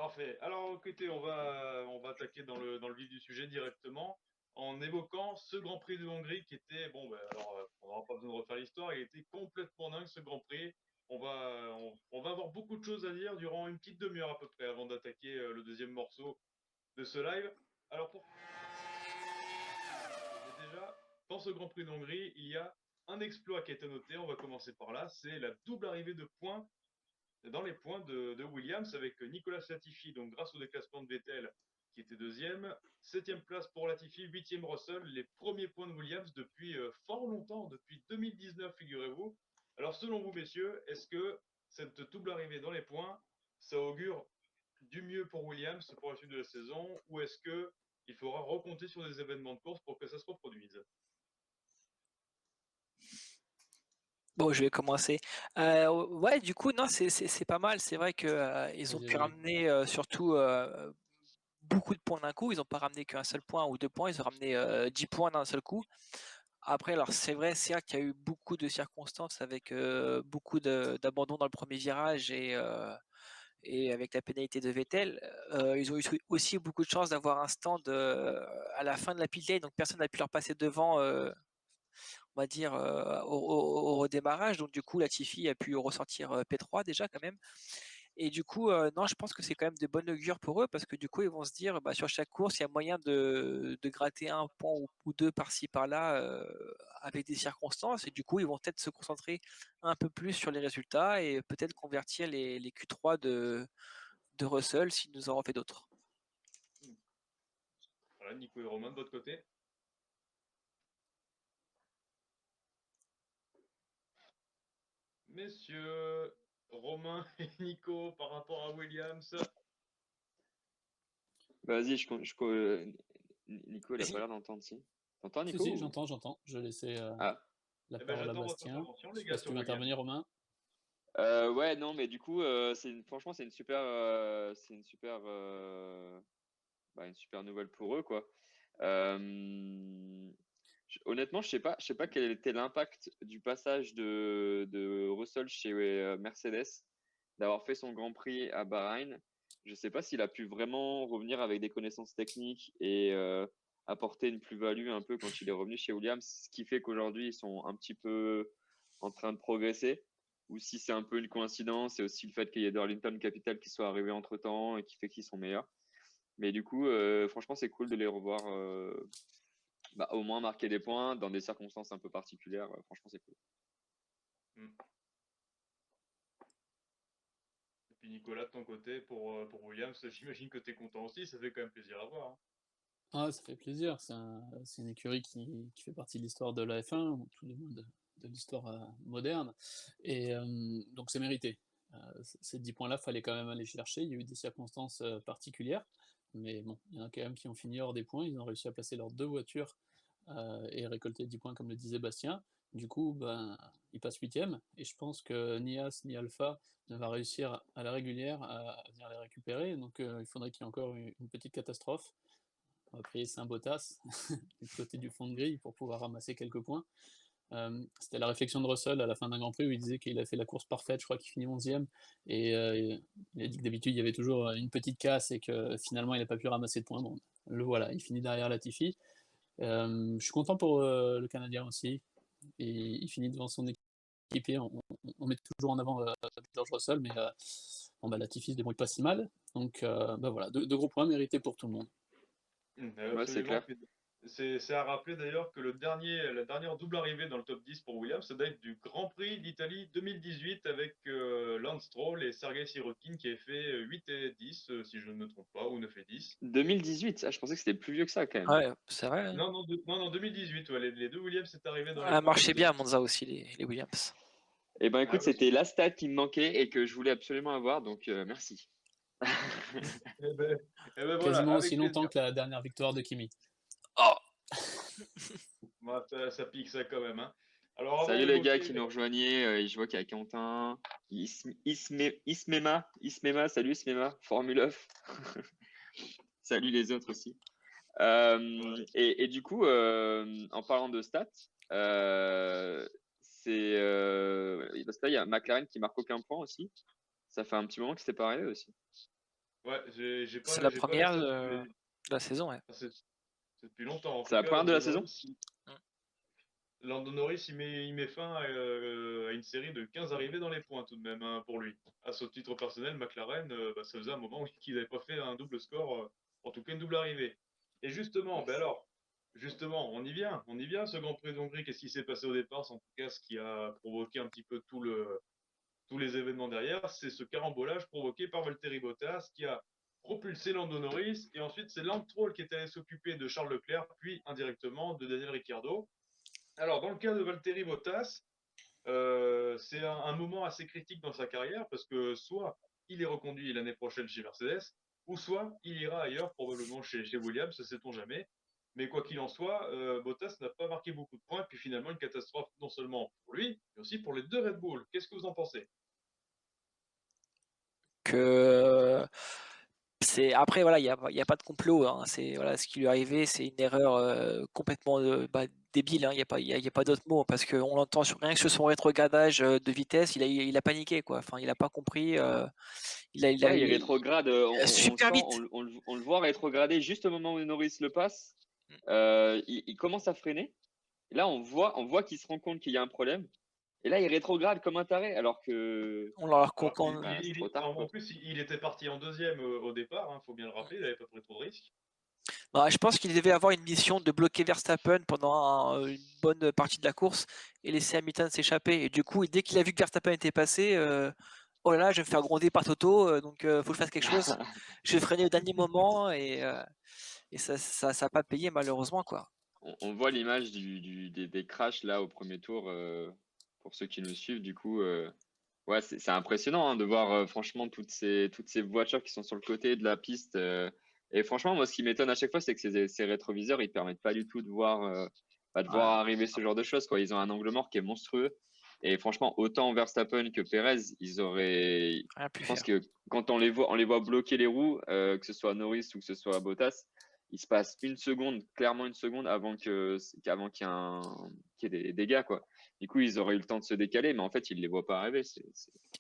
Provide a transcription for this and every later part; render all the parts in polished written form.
Parfait. Alors, écoutez, on va attaquer dans le vif du sujet directement en évoquant ce Grand Prix de Hongrie qui était, bon, ben, alors, on n'aura pas besoin de refaire l'histoire, il était complètement dingue ce Grand Prix. On va avoir beaucoup de choses à dire durant une petite demi-heure à peu près avant d'attaquer le deuxième morceau de ce live. Alors, déjà, dans ce Grand Prix de Hongrie, il y a un exploit qui a été noté, on va commencer par là, c'est la double arrivée de points dans les points de Williams avec Nicolas Latifi, donc grâce au déclassement de Vettel qui était deuxième, septième place pour Latifi, huitième Russell, les premiers points de Williams depuis fort longtemps, depuis 2019, figurez-vous. Alors selon vous, messieurs, est-ce que cette double arrivée dans les points, ça augure du mieux pour Williams pour la suite de la saison, ou est-ce que il faudra recompter sur des événements de course pour que ça se reproduise? Bon, je vais commencer. Ouais, du coup, non, c'est pas mal. C'est vrai que ils ont Vas-y, pu vas-y. ramener surtout beaucoup de points d'un coup. Ils n'ont pas ramené qu'un seul point ou 2 points. Ils ont ramené 10 points d'un seul coup. Après, alors c'est vrai, certes, qu'il y a eu beaucoup de circonstances avec beaucoup d'abandon dans le premier virage et avec la pénalité de Vettel. Ils ont eu aussi beaucoup de chance d'avoir un stand à la fin de la pit lane, donc personne n'a pu leur passer devant. On va dire, au redémarrage. Donc du coup, Latifi a pu ressortir P3 déjà quand même. Et du coup, non, je pense que c'est quand même de bonne augure pour eux parce que du coup, ils vont se dire, bah, sur chaque course, il y a moyen de gratter un point ou deux par-ci par-là avec des circonstances. Et du coup, ils vont peut-être se concentrer un peu plus sur les résultats et peut-être convertir les Q3 de Russell s'ils nous en ont fait d'autres. Voilà, Nico et Romain de votre côté. Messieurs, Romain et Nico, par rapport à Williams. Vas-y, Nico, il a pas Vas-y. l'air d'entendre, si. T'entends, Si, Nico si, ou... j'entends. Je laissais Ah, la Eh ben, parole à j'attends votre Bastien. intervention, Je les sais pas gars, si tu sur veux Williams. intervenir, Romain. ouais, non, mais du coup, franchement, bah, une super nouvelle pour eux, quoi. Honnêtement, je sais pas quel était l'impact du passage de Russell chez Mercedes, d'avoir fait son Grand Prix à Bahreïn. Je sais pas s'il a pu vraiment revenir avec des connaissances techniques et apporter une plus-value un peu quand il est revenu chez Williams, ce qui fait qu'aujourd'hui, ils sont un petit peu en train de progresser. Ou si c'est un peu une coïncidence, et aussi le fait qu'il y ait Darlington Capital qui soit arrivé entre-temps et qui fait qu'ils sont meilleurs. Mais du coup, franchement, c'est cool de les revoir bah, au moins marquer des points dans des circonstances un peu particulières. Franchement, c'est cool. Hmm. Et puis Nicolas, de ton côté, pour Williams, j'imagine que tu es content aussi, ça fait quand même plaisir à voir, hein. Ah, ça fait plaisir. C'est une écurie qui fait partie de l'histoire de la F1, ou tout du moins de l'histoire moderne. Et donc c'est mérité. Ces 10 points-là, fallait quand même aller chercher. Il y a eu des circonstances particulières. Mais bon, il y en a quand même qui ont fini hors des points. Ils ont réussi à placer leurs deux voitures et récolter 10 points, comme le disait Bastien. Du coup, ben, ils passent huitième. Et je pense que ni As ni Alpha ne va réussir à la régulière à venir les récupérer. Donc il faudrait qu'il y ait encore une petite catastrophe. On va prier Saint-Bottas du côté du fond de grille pour pouvoir ramasser quelques points. C'était la réflexion de Russell à la fin d'un Grand Prix où il disait qu'il a fait la course parfaite, je crois qu'il finit 11e, et il a dit que d'habitude il y avait toujours une petite casse et que finalement il n'a pas pu ramasser de points. Bon, le voilà, il finit derrière Latifi. Je suis content pour le Canadien aussi, et il finit devant son équipier. On met toujours en avant George Russell, mais bon, bah, Latifi se débrouille pas si mal. Donc bah, voilà, deux gros points mérités pour tout le monde. Ouais, c'est Absolument. clair. Puis c'est à rappeler d'ailleurs que la dernière double arrivée dans le top 10 pour Williams, ça date du Grand Prix d'Italie 2018 avec Lance Stroll et Sergei Sirotkin qui avait fait 8 et 10, si je ne me trompe pas, ou 9 et 10. 2018, ah, je pensais que c'était plus vieux que ça quand même. Ouais, c'est vrai, hein. Non, non, non, 2018, ouais, les deux Williams sont arrivés dans les Ça points comme marchait ça. bien à Monza aussi, les Williams. Eh ben Ah écoute, ouais, c'était la stat qui me manquait et que je voulais absolument avoir, donc merci. eh ben, eh ben voilà, Quasiment aussi avec longtemps plaisir. que la dernière victoire de Kimi. Oh! Bah, ça pique ça quand même, hein. Alors avant Salut les gars d'évoquer qui nous rejoignaient, je vois qu'il y a Quentin, Ismema, salut Ismema, Formule 9. Salut les autres aussi. voilà. Et du coup, en parlant de stats, parce que là, il y a McLaren qui marque aucun point aussi. Ça fait un petit moment que c'était pas arrivé aussi. Ouais, j'ai C'est pas, la j'ai pas les première stats, de mais la saison, ouais. c'est depuis longtemps. En C'est tout la cas, première de la saison? Lando Norris, il met fin à une série de 15 arrivées dans les points tout de même hein, pour lui. À son titre personnel, McLaren, bah, ça faisait un moment qu'il n'avait pas fait un double score, en tout cas une double arrivée. Et justement, ben alors, justement, on y vient, ce Grand Prix d'Hongrie. Qu'est-ce qui s'est passé au départ? C'est en tout cas ce qui a provoqué un petit peu tous les événements derrière, c'est ce carambolage provoqué par Valtteri Bottas qui a propulsé Lando Norris et ensuite c'est Lance Stroll qui est allé s'occuper de Charles Leclerc, puis indirectement de Daniel Ricciardo. Alors, dans le cas de Valtteri Bottas, c'est un moment assez critique dans sa carrière parce que soit il est reconduit l'année prochaine chez Mercedes, ou soit il ira ailleurs, probablement chez Williams, ne sait-on jamais. Mais quoi qu'il en soit, Bottas n'a pas marqué beaucoup de points, puis finalement une catastrophe non seulement pour lui, mais aussi pour les deux Red Bull. Qu'est-ce que vous en pensez? Que c'est après voilà, il y a pas de complot, hein. C'est voilà, ce qui lui est arrivé, c'est une erreur complètement débile, hein. Il y a pas d'autre mot parce qu'on l'entend sur rien que sur son rétrogradage de vitesse, il a paniqué quoi. Enfin, il a pas compris. Ouais, il rétrograde, on le Super sent, vite. on le voit rétrograder juste au moment où Norris le passe. Il commence à freiner. Et là, on voit qu'il se rend compte qu'il y a un problème. Et là, il rétrograde comme un taré, alors que On leur Alors bah, c'est trop tard, en quoi. plus, il était parti en deuxième au départ, il faut bien le rappeler, il n'avait pas pris trop de risques. Je pense qu'il devait avoir une mission de bloquer Verstappen pendant une bonne partie de la course et laisser Hamilton s'échapper. Et du coup, dès qu'il a vu que Verstappen était passé, oh là là, je vais me faire gronder par Toto, donc faut que je fasse quelque chose. Je vais freiner au dernier moment et ça a pas payé malheureusement quoi. On voit l'image des crashs là au premier tour, pour ceux qui nous suivent. Du coup, ouais, c'est impressionnant hein, de voir franchement toutes ces voitures qui sont sur le côté de la piste. Et franchement, moi, ce qui m'étonne à chaque fois, c'est que ces rétroviseurs, ils permettent pas du tout de voir, de Ouais, voir arriver ce genre de choses, quoi. Ils ont un angle mort qui est monstrueux. Et franchement, autant Verstappen que Perez, ils auraient. rien pu Je pense faire. que quand on les voit bloquer les roues, que ce soit Norris ou que ce soit Bottas, il se passe une seconde, clairement une seconde avant qu'il y ait des dégâts, quoi. Du coup, ils auraient eu le temps de se décaler, mais en fait, ils ne les voient pas arriver.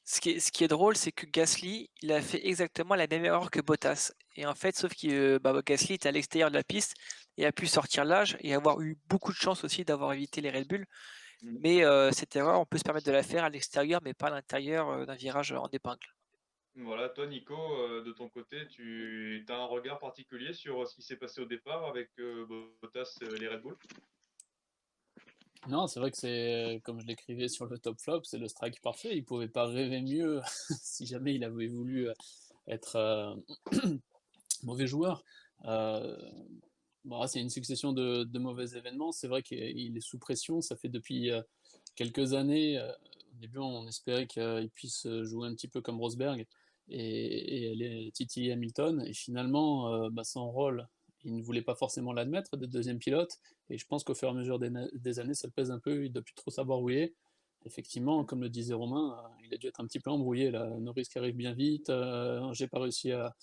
Ce qui est drôle, c'est que Gasly, il a fait exactement la même erreur que Bottas. Et en fait, sauf que Gasly était à l'extérieur de la piste et a pu sortir large et avoir eu beaucoup de chance aussi d'avoir évité les Red Bull. Mhm. Mais cette erreur, on peut se permettre de la faire à l'extérieur, mais pas à l'intérieur d'un virage en épingle. Voilà, toi Nico, de ton côté, tu as un regard particulier sur ce qui s'est passé au départ avec Bottas et les Red Bull? Non, c'est vrai que c'est, comme je l'écrivais sur le top flop, c'est le strike parfait. Il pouvait pas rêver mieux si jamais il avait voulu être mauvais joueur. Euh, bon, c'est une succession de mauvais événements. C'est vrai qu'il est sous pression. Ça fait depuis quelques années. Au début, on espérait qu'il puisse jouer un petit peu comme Rosberg et aller titiller Hamilton. Et finalement, son rôle, il ne voulait pas forcément l'admettre de deuxième pilote. Et je pense qu'au fur et à mesure des années, ça le pèse un peu. Il ne doit plus trop savoir où il est. Effectivement, comme le disait Romain, il a dû être un petit peu embrouillé là. Norris qui arrive bien vite, j'ai pas réussi à,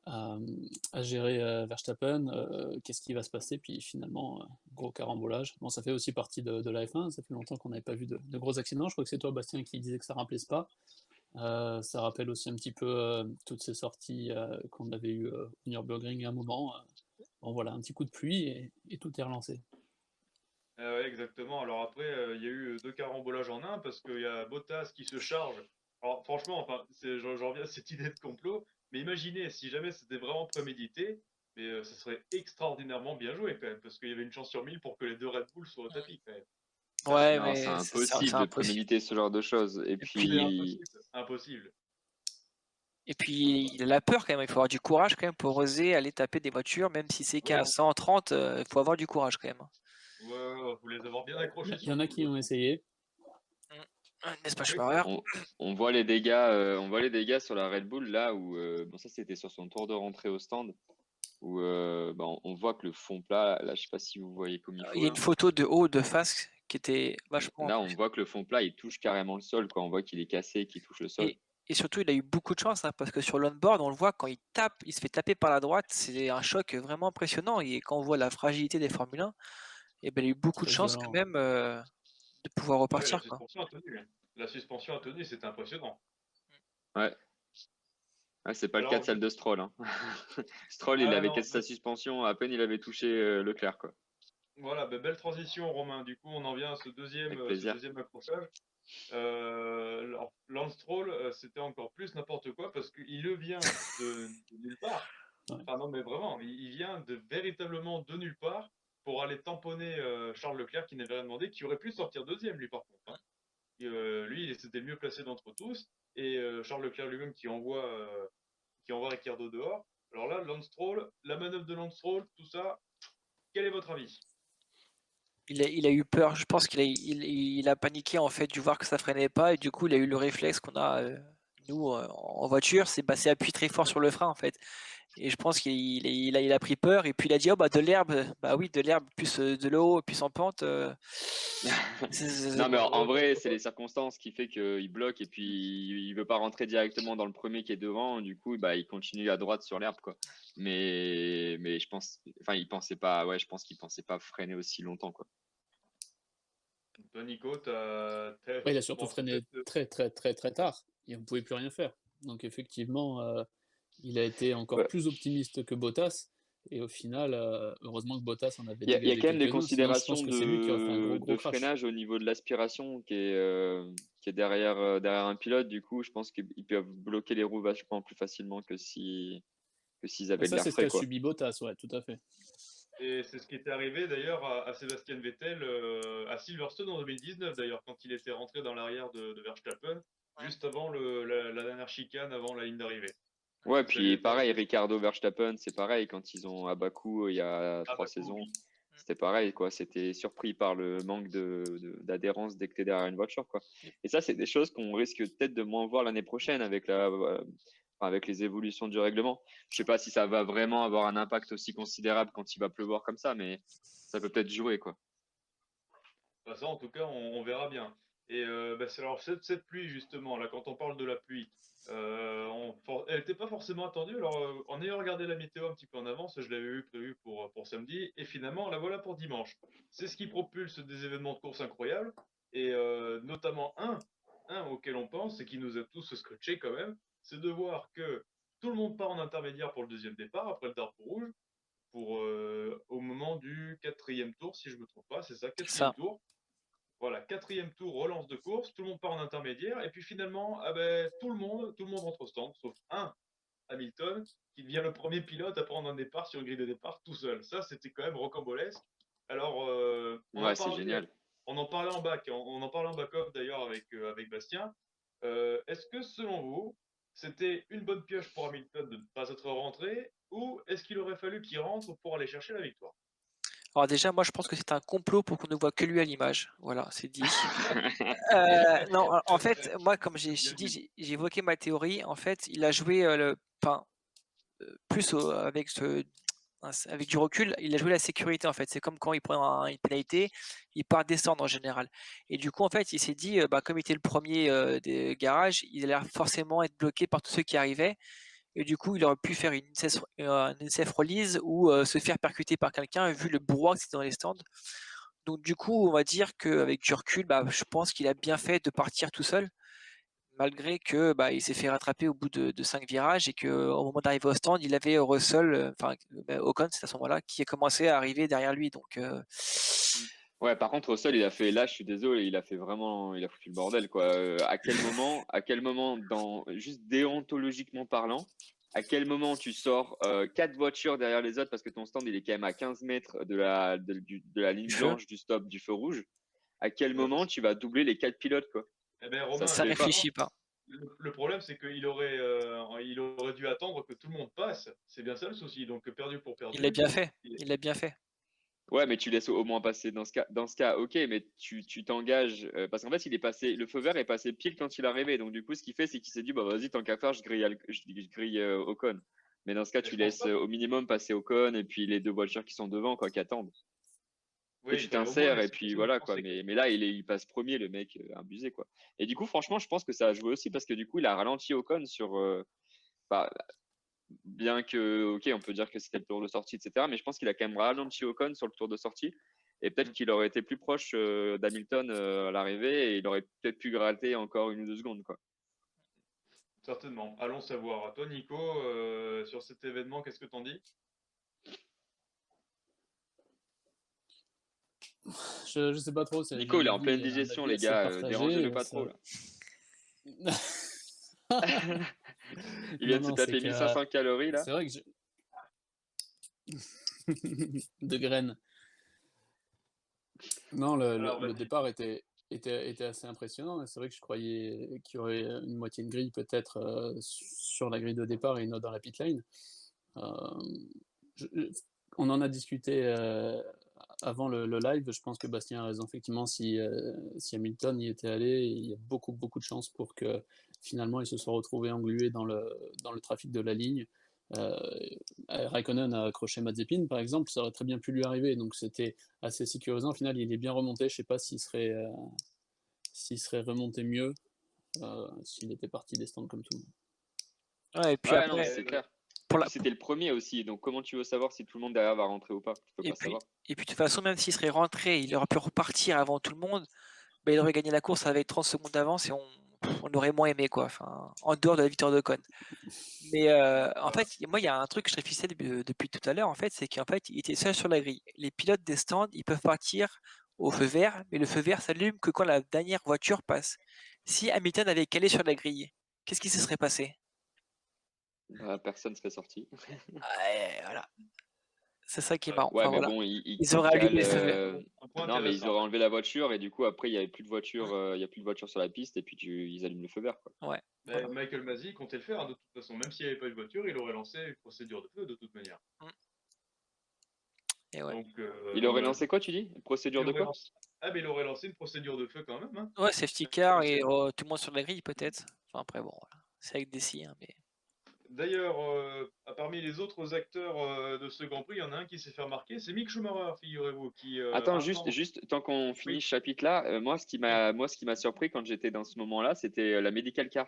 à gérer Verstappen, qu'est-ce qui va se passer? Puis finalement, gros carambolage. Bon, ça fait aussi partie de la F1, ça fait longtemps qu'on n'avait pas vu de gros accidents. Je crois que c'est toi, Bastien, qui disait que ça rappelait pas. Ça rappelle aussi un petit peu toutes ces sorties qu'on avait eues au Nürburgring à un moment. Bon, voilà, un petit coup de pluie et tout est relancé. Ouais, exactement. Alors après, il y a eu deux carambolages en un parce qu'il y a Bottas qui se charge. Alors franchement, enfin, j'en reviens à cette idée de complot. Mais imaginez si jamais c'était vraiment prémédité, mais ça serait extraordinairement bien joué quand même, parce qu'il y avait une chance sur 1000 pour que les deux Red Bull soient au tapis quand même. Ouais, Non, c'est mais c'est impossible de impossible. préméditer ce genre de choses. Et Et C'est puis, puis, impossible, impossible. il a peur quand même. Il faut avoir du courage quand même pour oser aller taper des voitures, même si c'est qu'à 130, il faut avoir du courage quand même. Ouais, ouais, ouais, faut les avoir bien Il accrochés y en a surtout. qui ont essayé. N'est-ce pas, Oui, Schumacher? on voit les dégâts sur la Red Bull là où, bon, ça c'était sur son tour de rentrée au stand, où on voit que le fond plat, là, je sais pas si vous voyez comme il Il faut y a une là. photo de haut de face qui était vachement Là, on voit que le fond plat, il touche carrément le sol, quoi. On voit qu'il est cassé, qu'il touche le sol. et, et surtout, il a eu beaucoup de chance hein, parce que sur l'onboard, on le voit quand il tape, il se fait taper par la droite. C'est un choc vraiment impressionnant. Et quand on voit la fragilité des Formule 1, et ben, il a eu beaucoup de Très chance quand violent. même de pouvoir ouais, la repartir, quoi. suspension a tenu. La suspension a tenu, c'est impressionnant. Ouais. Ah, c'est pas le cas Alors, de celle de Stroll, hein. Stroll, il ah avait non, cassé sa suspension, à peine il avait touché Leclerc, quoi. voilà, belle transition, Romain. Du coup, on en vient à Avec ce plaisir. deuxième accrochage. Alors, Lance Stroll, c'était encore plus n'importe quoi parce qu'il vient de nulle part. Ouais. Enfin, non, mais vraiment, il vient véritablement de nulle part pour aller tamponner Charles Leclerc qui n'avait rien demandé, qui aurait pu sortir deuxième, lui, par contre, hein. Lui, il s'était le mieux placé d'entre tous. Et Charles Leclerc lui-même qui envoie Ricciardo dehors. Alors là, Lance Stroll, la manœuvre de Lance Stroll, tout ça, quel est votre avis? Il a eu peur, je pense qu'il a paniqué en fait, dû voir que ça freinait pas, et du coup il a eu le réflexe qu'on a nous en voiture, c'est appuyer très fort sur le frein en fait. Et je pense qu'il a pris peur, et puis il a dit oh bah de l'herbe, bah oui de l'herbe plus de l'eau plus en pente. Non, mais en vrai, c'est Ouais, les circonstances qui fait qu'il bloque et puis il veut pas rentrer directement dans le premier qui est devant. Du coup, bah, il continue à droite sur l'herbe, quoi. Mais je pense, enfin, il pensait pas, ouais, je pense qu'il pensait pas freiner aussi longtemps, quoi. toi, Nico, Ouais, il a surtout bon, freiné peut-être, très très très très tard et on ne pouvait plus rien faire. Donc effectivement, il a été encore Ouais. plus optimiste que Bottas et au final, heureusement que Bottas en avait Il y a dégagé quand même des quelques-uns, sinon je pense considérations que c'est lui qui aurait fait un gros de gros crash. freinage au niveau de l'aspiration qui est derrière, derrière un pilote. Du coup, je pense qu'ils peuvent bloquer les roues vachement plus facilement que s'ils Bah, avaient de ça, l'air c'est ce frais, qu'a quoi. subi Bottas, ouais, tout à fait. et c'est ce qui était arrivé d'ailleurs à Sébastien Vettel à Silverstone en 2019, d'ailleurs, quand il était rentré dans l'arrière de Verstappen, juste avant la dernière chicane, avant la ligne d'arrivée. Ouais, Ça lui puis était pareil, arrivé Ricardo Verstappen, c'est pareil, quand ils ont à Bakou il y a à 3 saisons, Bakou. c'était pareil, quoi. C'était surpris par le manque d'adhérence dès que t'es derrière une voiture, quoi. Et ça, c'est des choses qu'on risque peut-être de moins voir l'année prochaine avec enfin, avec les évolutions du règlement. Je sais pas si ça va vraiment avoir un impact aussi considérable quand il va pleuvoir comme ça, mais ça peut peut-être jouer, quoi. Bah, ça, en tout cas, on verra bien. Et bah, alors, cette pluie, justement, là, quand on parle de la pluie, elle n'était pas forcément attendue. Alors, en ayant regardé la météo un petit peu en avance, je l'avais eu prévu pour samedi, et finalement, la voilà pour dimanche. C'est ce qui propulse des événements de course incroyables, et notamment un auquel on pense, et qui nous a tous scotché quand même, c'est de voir que tout le monde part en intermédiaire pour le deuxième départ, après le drapeau rouge, au moment du quatrième tour, si je me trompe pas, c'est ça, C'est quatrième ça. tour. Voilà, quatrième tour, relance de course, tout le monde part en intermédiaire, et puis finalement, ah ben, tout le monde rentre au stand, sauf Hamilton, qui devient le premier pilote à prendre un départ sur une grille de départ tout seul. Ça, c'était quand même rocambolesque. Alors, Ouais, c'est génial. on en parlait en back, on en parlait en back-off d'ailleurs avec Bastien. Est-ce que selon vous, c'était une bonne pioche pour Hamilton de ne pas être rentré, ou est-ce qu'il aurait fallu qu'il rentre pour aller chercher la victoire? Alors déjà, moi je pense que c'est un complot pour qu'on ne voit que lui à l'image. Voilà, c'est dit. Non, en fait, moi, comme j'ai Bien dit, dit. j'ai évoqué ma théorie. En fait, il a joué enfin, avec du recul, il a joué la sécurité en fait. C'est comme quand il prend une pénalité, il part descendre en général. Et du coup, en fait, il s'est dit, bah, comme il était le premier des garages, il allait forcément être bloqué par tous ceux qui arrivaient. Et du coup, il aurait pu faire une SF release ou se faire percuter par quelqu'un vu le brouhaha que c'était dans les stands. Donc du coup, on va dire qu'avec du recul, bah, je pense qu'il a bien fait de partir tout seul, malgré que bah, il s'est fait rattraper au bout de 5 virages et qu'au moment d'arriver au stand, il avait Russell, enfin Ocon, c'est à ce moment-là, qui a commencé à arriver derrière lui. Donc Ouais, par contre, Russell, il a fait, là, je suis désolé, il a fait vraiment, il a foutu le bordel, quoi. À quel moment, juste déontologiquement parlant, à quel moment tu sors 4 voitures derrière les autres parce que ton stand, il est quand même à 15 mètres de la ligne du feu, blanche du stop, du feu rouge. À quel Euh, moment tu vas doubler les 4 pilotes, quoi? eh ben, Ça Romain, se ça fait pas. justement, réfléchit pas. le problème, c'est il aurait dû attendre que tout le monde passe. C'est bien ça le souci. Donc, perdu pour Il l'a perdu. bien fait. Et- Il l'a bien fait. Ouais, mais tu laisses au moins passer dans ce cas, ok, mais tu t'engages parce qu'en fait, le feu vert est passé pile quand il est arrivé. Donc du coup, ce qu'il fait, c'est qu'il s'est dit, bah vas-y, tant qu'à faire, je grille Ocon. Mais dans ce cas, mais tu je pense laisses pas. au minimum passer Ocon et puis les 2 voitures qui sont devant, quoi, qui attendent. Et Oui, il tu fallait au moins t'insères et laisser puis possible de voilà, quoi. penser. Mais là, il passe premier, le mec, abusé, quoi. Et du coup, franchement, je pense que ça a joué aussi parce que du coup, il a ralenti Ocon sur, bah, bien que, ok, on peut dire que c'était le tour de sortie, etc. Mais je pense qu'il a quand même ralenti Ocon sur le tour de sortie. Et peut-être qu'il aurait été plus proche d'Hamilton à l'arrivée et il aurait peut-être pu gratter encore 1 ou 2 secondes, quoi. Certainement. Allons savoir. À toi, Nico, sur cet événement, qu'est-ce que t'en dis? Je sais pas trop, Nico, il est en l'avis pleine digestion, les assez gars. partagé. Dérangez-le pas trop, là. Il vient Non, de se non, c'est taper que 1500 calories, là. c'est vrai que de graines. Non, Alors, le vas-y. départ était assez impressionnant. Et c'est vrai que je croyais qu'il y aurait une moitié de grille peut-être sur la grille de départ et une autre dans la pit lane. Euh, je- je- on en a discuté avant le live. Je pense que Bastien a raison. Effectivement, si Hamilton y était allé, il y a beaucoup, beaucoup de chances pour que finalement il se soit retrouvé englué dans le trafic de la ligne. Euh, Raikkonen a accroché Mazepin, par exemple, ça aurait très bien pu lui arriver. Donc c'était assez sécurisant. Au final, il est bien remonté. Je ne sais pas s'il serait remonté mieux s'il était parti des stands comme tout le monde. Ouais, et puis Ouais, non, après, c'est clair. pour Et la, puis c'était le premier aussi, donc comment tu veux savoir si tout le monde derrière va rentrer ou pas? Tu peux et pas puis, savoir. et puis de toute façon, même s'il serait rentré, il aurait pu repartir avant tout le monde, bah, il aurait gagné la course avec 30 secondes d'avance et on aurait moins aimé, quoi. Enfin, en dehors de la victoire d'Ocon. Mais en Alors, fait, moi, il y a un truc que je réfléchissais depuis tout à l'heure, en fait, c'est qu'en fait, il était seul sur la grille. Les pilotes des stands, ils peuvent partir au feu vert, mais le feu vert s'allume que quand la dernière voiture passe. Si Hamilton avait calé sur la grille, qu'est-ce qui se serait passé? Bah, personne serait sorti. Ouais, voilà. C'est ça qui est marrant. Ouais, Enfin mais voilà. bon, Ils il auraient allumé cale. le feu vert. un point Non, mais ils intéressant. auraient enlevé la voiture et du coup, après, il n'y avait plus de voiture, il y a plus de voiture sur la piste et puis ils allument le feu vert, quoi. Ouais, Mais voilà. Michael Masi comptait le faire, hein, de toute façon. Même s'il n'y avait pas eu de voiture, il aurait lancé une procédure de feu de toute manière. Mm. Et ouais. Il Donc aurait voilà. lancé quoi, tu dis? Procédure Il de aurait quoi? lancé... Ah, mais il aurait lancé une procédure de feu quand même, hein. Ouais, safety car et tout le monde sur la grille peut-être. Enfin après bon, voilà. C'est avec des si, hein, mais. D'ailleurs, parmi les autres acteurs de ce Grand Prix, il y en a un qui s'est fait remarquer, c'est Mick Schumacher, figurez-vous, qui Attends, attend. juste, tant qu'on finit Oui, ce chapitre-là, oui. moi, ce qui m'a surpris quand j'étais dans ce moment-là, c'était la medical car.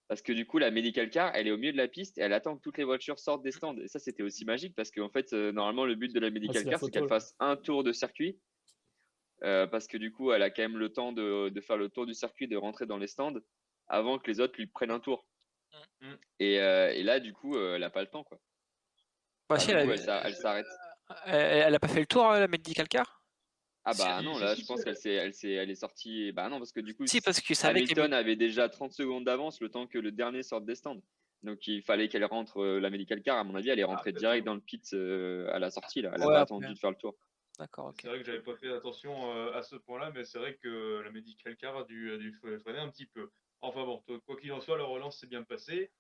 Parce que du coup, la medical car, elle est au milieu de la piste et elle attend que toutes les voitures sortent des stands. Et ça, c'était aussi magique parce qu'en fait, normalement, le but de la Ah, medical c'est la car, c'est photo qu'elle là. fasse un tour de circuit. Parce que du coup, elle a quand même le temps de faire le tour du circuit, de rentrer dans les stands avant que les autres lui prennent un tour. Mm. Et là, du coup, elle n'a pas le temps, quoi. Bah Ah si, non, Du coup, mais elle s'arrête. elle a pas fait le tour, la medical car? Ah Si, bah non, si, là, si, je si, pense elle est sortie. Bah non, parce que du coup, si, parce que savait que Hamilton avait déjà 30 secondes d'avance le temps que le dernier sorte des stands. Donc il fallait qu'elle rentre la medical car. À mon avis, elle est ah, rentrée peut-être. direct dans le pit à la sortie là. Elle n'a ouais, pas après. attendu de faire le tour. D'accord, ok. C'est vrai que j'avais pas fait attention à ce point-là, mais c'est vrai que la Medical Car a dû freiner un petit peu. Enfin bon, quoi qu'il en soit, la relance s'est bien passée.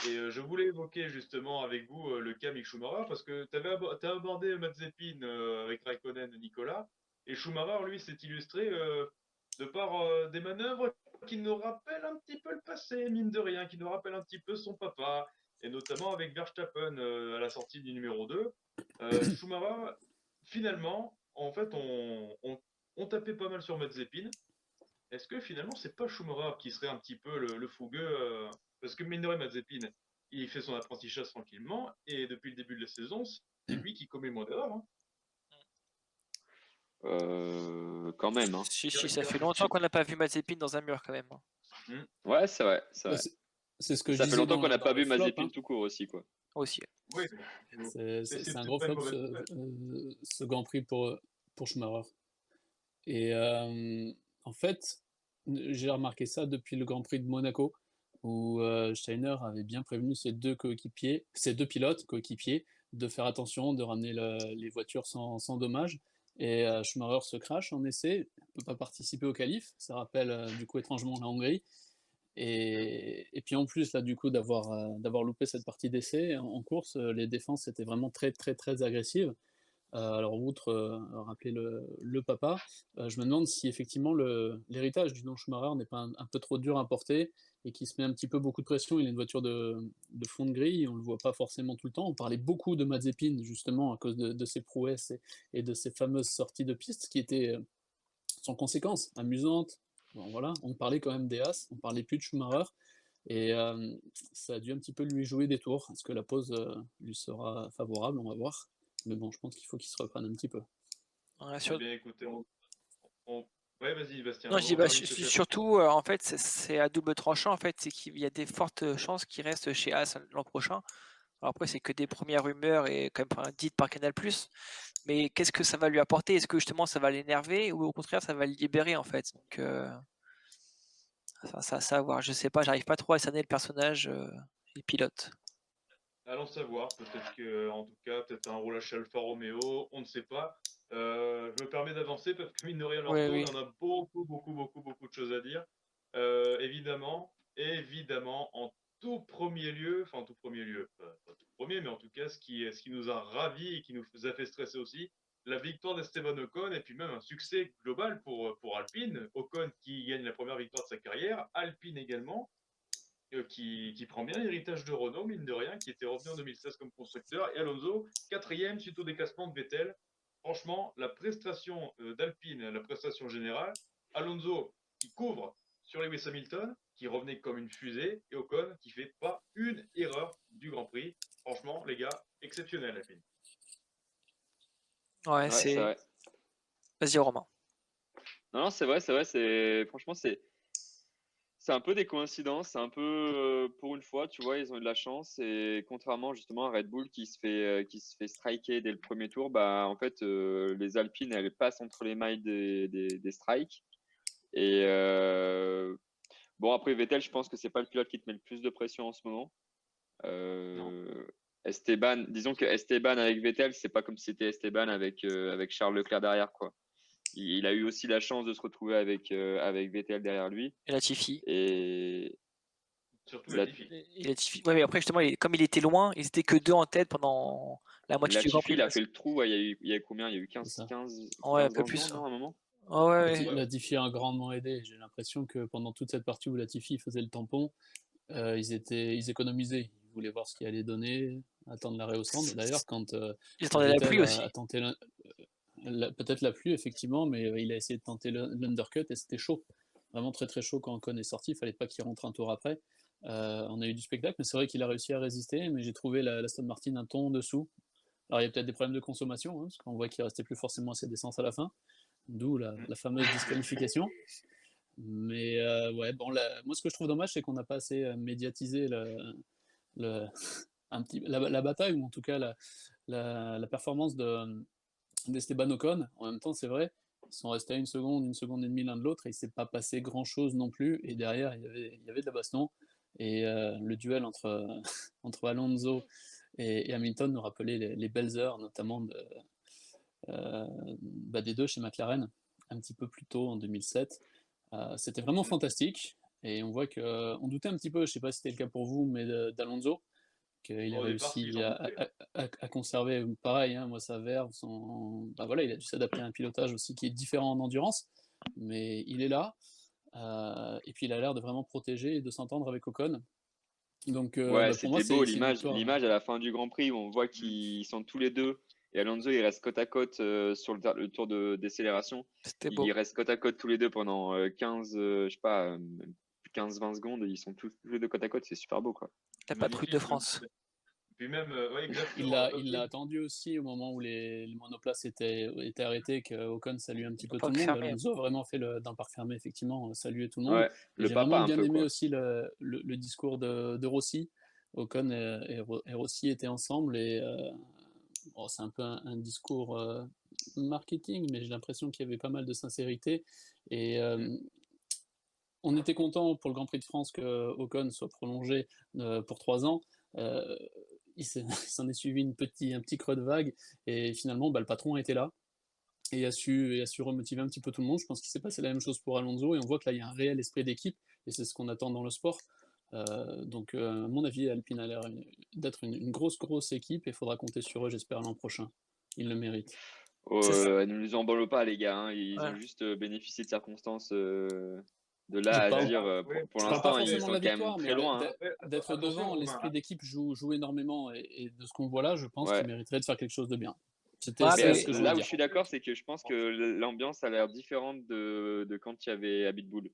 Et je voulais évoquer justement avec vous le cas Mick Schumacher, parce que tu as abordé Mazepin avec Raikkonen et Nicolas, et Schumacher, lui, s'est illustré de par des manœuvres qui nous rappellent un petit peu le passé, mine de rien, qui nous rappellent un petit peu son papa, et notamment avec Verstappen à la sortie du numéro 2. Schumacher, finalement, en fait, on tapait pas mal sur Mazepin. Est-ce que finalement, c'est pas Schumacher qui serait un petit peu le fougueux parce que mine de rien, Mazepin, il fait son apprentissage tranquillement et depuis le début de la saison, c'est lui qui commet moins d'erreurs, hein. Quand même, hein. Si, si, ça fait longtemps qu'on n'a pas vu Mazepin dans un mur quand même, hein. Hmm. Ouais, c'est vrai, c'est Bah, vrai. c'est ce que je Ça fait disais longtemps qu'on n'a dans pas le vu flop, Mazepin hein. tout court aussi, quoi. Aussi. Oui, C'est c'est un peut-être gros pas une flop mauvaise nouvelle. ce Grand Prix pour Schumacher. Et en fait, j'ai remarqué ça depuis le Grand Prix de Monaco, où Steiner avait bien prévenu ses deux pilotes coéquipiers, de faire attention, de ramener les voitures sans dommage. Et Schumacher se crache en essai, ne peut pas participer au qualif, ça rappelle du coup étrangement la Hongrie. Et puis en plus, là, du coup, d'avoir loupé cette partie d'essai en course, les défenses étaient vraiment très, très, très agressives. Alors, outre rappeler le papa, je me demande si effectivement l'héritage du nom Schumacher n'est pas un peu trop dur à porter et qui se met un petit peu beaucoup de pression. Il a une voiture de fond de grille, on ne le voit pas forcément tout le temps. On parlait beaucoup de Mazepin justement à cause de ses prouesses et de ses fameuses sorties de piste qui étaient sans conséquence, amusantes. Bon, voilà, on parlait quand même des As, on parlait plus de Schumacher. Et ça a dû un petit peu lui jouer des tours. Est-ce que la pause lui sera favorable? On va voir. Mais bon, je pense qu'il faut qu'il se reprenne un petit peu. Ouais, Eh bien, écoutez, Ouais, vas-y, Bastien. Non, je dis, termine ce chapitre. surtout, en fait, c'est à double tranchant. En fait, c'est qu'il y a des fortes chances qu'il reste chez As l'an prochain. Alors après, c'est que des premières rumeurs et quand même dites par Canal+. Mais qu'est-ce que ça va lui apporter? Est-ce que justement ça va l'énerver ou au contraire ça va le libérer en fait? Donc ça à voir. Je sais pas, j'arrive pas trop à cerner le personnage et pilote. Allons savoir, peut-être que, en tout cas, peut-être un rôle chez Alfa Romeo, on ne sait pas. Je me permets d'avancer parce que mine de rien, Oui, Lando, oui. on en a beaucoup de choses à dire. Évidemment, en tout premier lieu, enfin en tout premier lieu, pas tout premier, mais en tout cas, ce qui nous a ravis et qui nous a fait stresser aussi, la victoire d'Esteban Ocon et puis même un succès global pour Alpine. Ocon qui gagne la première victoire de sa carrière, Alpine également qui prend bien l'héritage de Renault, mine de rien, qui était revenu en 2016 comme constructeur, et Alonso, quatrième suite au déclassement de Vettel. Franchement, la prestation d'Alpine, la prestation générale, Alonso qui couvre sur Lewis Hamilton, qui revenait comme une fusée, et Ocon qui fait pas une erreur du Grand Prix. Franchement, les gars, exceptionnel Alpine. Ouais, Ouais, c'est vrai. Vas-y Romain. Non, c'est vrai, franchement, c'est un peu des coïncidences, c'est un peu pour une fois, tu vois, ils ont eu de la chance et contrairement justement à Red Bull qui se fait striker dès le premier tour, bah en fait les Alpines elles passent entre les mailles des strikes et bon après Vettel, je pense que c'est pas le pilote qui te met le plus de pression en ce moment. Esteban, disons que Esteban avec Vettel, c'est pas comme si c'était Esteban avec Charles Leclerc derrière quoi. Il a eu aussi la chance de se retrouver avec Vettel derrière lui. Et Latifi. Et Surtout la, Latifi. Et Latifi. Ouais, mais après justement, comme il était loin, ils étaient que deux en tête pendant la moitié du Grand Latifi, Prix. il a fait le trou. Ouais, il y a eu combien? Il y a eu C'est ça. Ouais, un 15 peu 20 plus. secondes, non, à un moment? Ouais. Latifi a grandement aidé. J'ai l'impression que pendant toute cette partie où Latifi faisait le tampon, ils économisaient. Ils voulaient voir ce qu'il allait donner, attendre l'arrêt au centre. D'ailleurs, quand Ils attendaient la Vettel pluie aussi. a tenté peut-être la pluie, effectivement, mais il a essayé de tenter l'undercut et c'était chaud. Vraiment très très chaud quand Ocon est sorti. Il fallait pas qu'il rentre un tour après. On a eu du spectacle, mais c'est vrai qu'il a réussi à résister. Mais j'ai trouvé la Aston Martin un ton en dessous. Alors il y a peut-être des problèmes de consommation, hein, parce qu'on voit qu'il restait plus forcément assez d'essence à la fin, d'où la fameuse disqualification. Mais ouais, bon, moi ce que je trouve dommage, c'est qu'on n'a pas assez médiatisé le, la bataille, ou en tout cas la performance d'Esteban Ocon. En même temps, c'est vrai, ils sont restés à une seconde et demie l'un de l'autre, et il ne s'est pas passé grand-chose non plus. Et derrière, il y avait de la baston. Et le duel entre Alonso et Hamilton nous rappelait les belles heures, notamment des deux chez McLaren, un petit peu plus tôt en 2007. C'était vraiment fantastique. Et on voit qu'on doutait un petit peu, je ne sais pas si c'était le cas pour vous, mais d'Alonso, qu'il a Au départ, si, réussi j'en doutais. à conserver, pareil, hein, moi sa verve, voilà, il a dû s'adapter à un pilotage aussi qui est différent en endurance, mais il est là, et puis il a l'air de vraiment protéger et de s'entendre avec Ocon. Donc Ouais, pour moi, c'était beau c'est une victoire. l'image à la fin du Grand Prix où on voit qu'ils sont tous les deux et Alonso il reste côte à côte sur le tour de décélération. C'était beau. Ils restent côte à côte tous les deux pendant 15, je sais pas, 15-20 secondes. Ils sont tous les deux côte à côte, c'est super beau quoi. La patrouille de Magnifique. France. Puis même, ouais, Il exactement. l'a attendu aussi au moment où les monoplaces étaient arrêtés, que Ocon saluait un petit peu tout le monde. Fermé. Alonso a vraiment fait dans le parc fermé, effectivement, saluer tout le monde. Ouais, Et le j'ai papa vraiment un bien peu aimé quoi. aussi le discours de Rossi. Ocon et Rossi étaient ensemble, et c'est un peu un discours marketing, mais j'ai l'impression qu'il y avait pas mal de sincérité. Et on était content pour le Grand Prix de France que Ocon soit prolongé pour 3 ans. Euh, il s'en est suivi un petit creux de vague, et finalement le patron a été là et a su remotiver un petit peu tout le monde. Je pense qu'il s'est passé la même chose pour Alonso, et on voit que là il y a un réel esprit d'équipe, et c'est ce qu'on attend dans le sport. Donc à mon avis, Alpine a l'air d'être une grosse équipe, et il faudra compter sur eux, j'espère, l'an prochain. Ils le méritent. C'est ça. Ne les emballent pas les gars, hein. Ils ont Ouais. juste bénéficié de circonstances de là Je à se parle, dire Ouais, pour je parle pas l'instant ils forcément de sont la quand même victoire, mais très loin. Hein. d'être attention, devant, Romain. l'esprit d'équipe joue énormément, et de ce qu'on voit là, je pense Ouais. qu'il mériterait de faire quelque chose de bien. Ouais, C'est Mais ce que je voulais là où dire. je suis d'accord, c'est que je pense que l'ambiance a l'air différente de quand il y avait Habit Bull.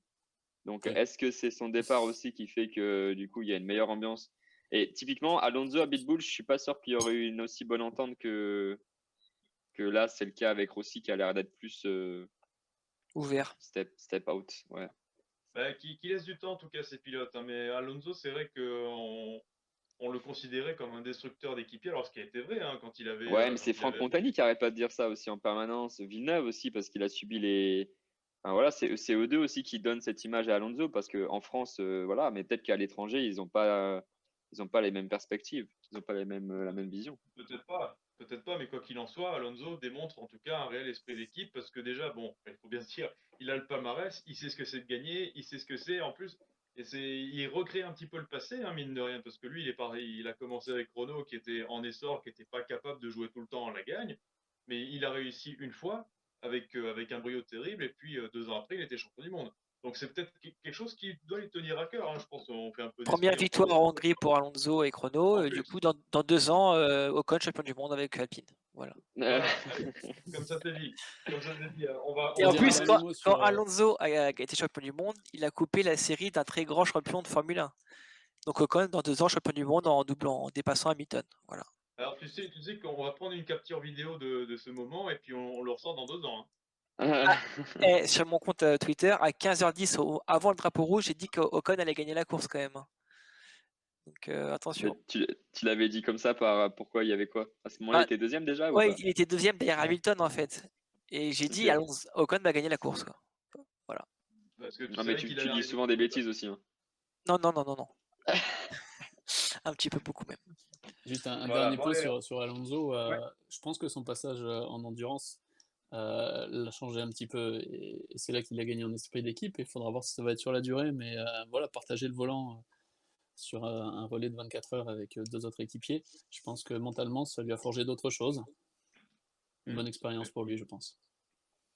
Donc, Ok. est-ce que c'est son départ aussi qui fait que du coup il y a une meilleure ambiance? Et typiquement, Alonso à Bull, je suis pas sûr qu'il y aurait eu une aussi bonne entente que là, c'est le cas avec Rossi qui a l'air d'être Ouvert. step out. Ouais. Bah, qui laisse du temps en tout cas ces pilotes, hein. Mais Alonso, c'est vrai on le considérait comme un destructeur d'équipier, alors ce qui a été vrai, hein, Ouais, mais quand c'est il Franck avait. Montagny qui arrête pas de dire ça aussi en permanence. Villeneuve aussi, parce qu'il a subi les. Enfin, voilà, c'est eux deux aussi qui donnent cette image à Alonso, parce qu'en France, voilà, mais peut-être qu'à l'étranger, ils ont pas les mêmes perspectives, ils ont pas la même vision. Peut-être pas, mais quoi qu'il en soit, Alonso démontre en tout cas un réel esprit d'équipe parce que déjà, bon, il faut bien se dire, il a le palmarès, il sait ce que c'est de gagner, il sait ce que c'est en plus, et il recrée un petit peu le passé, hein, mine de rien, parce que lui, il est pareil, il a commencé avec Renault qui était en essor, qui n'était pas capable de jouer tout le temps à la gagne, mais il a réussi une fois avec un brio terrible, et puis 2 ans après, il était champion du monde. Donc c'est peut-être quelque chose qui doit lui tenir à cœur, hein, je pense, on fait un peu Première d'esprit victoire en enfantine. Hongrie pour Alonso et Chrono. En Du plus, coup, dans 2 ans, Ocon champion du monde avec Alpine. Voilà. voilà, allez, comme ça c'est dit. Comme ça c'est dit, Et Pour en dire un plus, dernier quand, mot quand sur, Alonso a été champion du monde, il a coupé la série d'un très grand champion de Formule 1. Donc Ocon, dans 2 ans, champion du monde en doublant, en dépassant Hamilton. Voilà. Alors, tu sais qu'on va prendre une capture vidéo de ce moment et puis on le ressort dans 2 ans, hein. Ah, et sur mon compte Twitter, à 15h10, avant le drapeau rouge, j'ai dit qu'Ocon allait gagner la course quand même, hein. Donc Mais attention. tu l'avais dit comme ça pourquoi il y avait quoi? À ce moment-là, il Bah, était deuxième déjà ou ouais, pas? il était deuxième derrière Ouais. Hamilton en fait. Et j'ai dit, Ok. Alonso, Ocon va gagner la course, quoi. Voilà. Parce que tu Non, mais savais qu'il tu allait dis arriver souvent tout des seul. bêtises aussi, hein. Non, non, non, non, non. Un petit peu beaucoup même. juste un Voilà, dernier bon, point allez, sur Alonso. ouais. Je pense que son passage en endurance l'a changé un petit peu et c'est là qu'il a gagné en esprit d'équipe. Il faudra voir si ça va être sur la durée, mais voilà, partager le volant sur un relais de 24 heures avec 2 autres équipiers, je pense que mentalement, ça lui a forgé d'autres choses. Une bonne Et expérience pour lui, puis, je pense.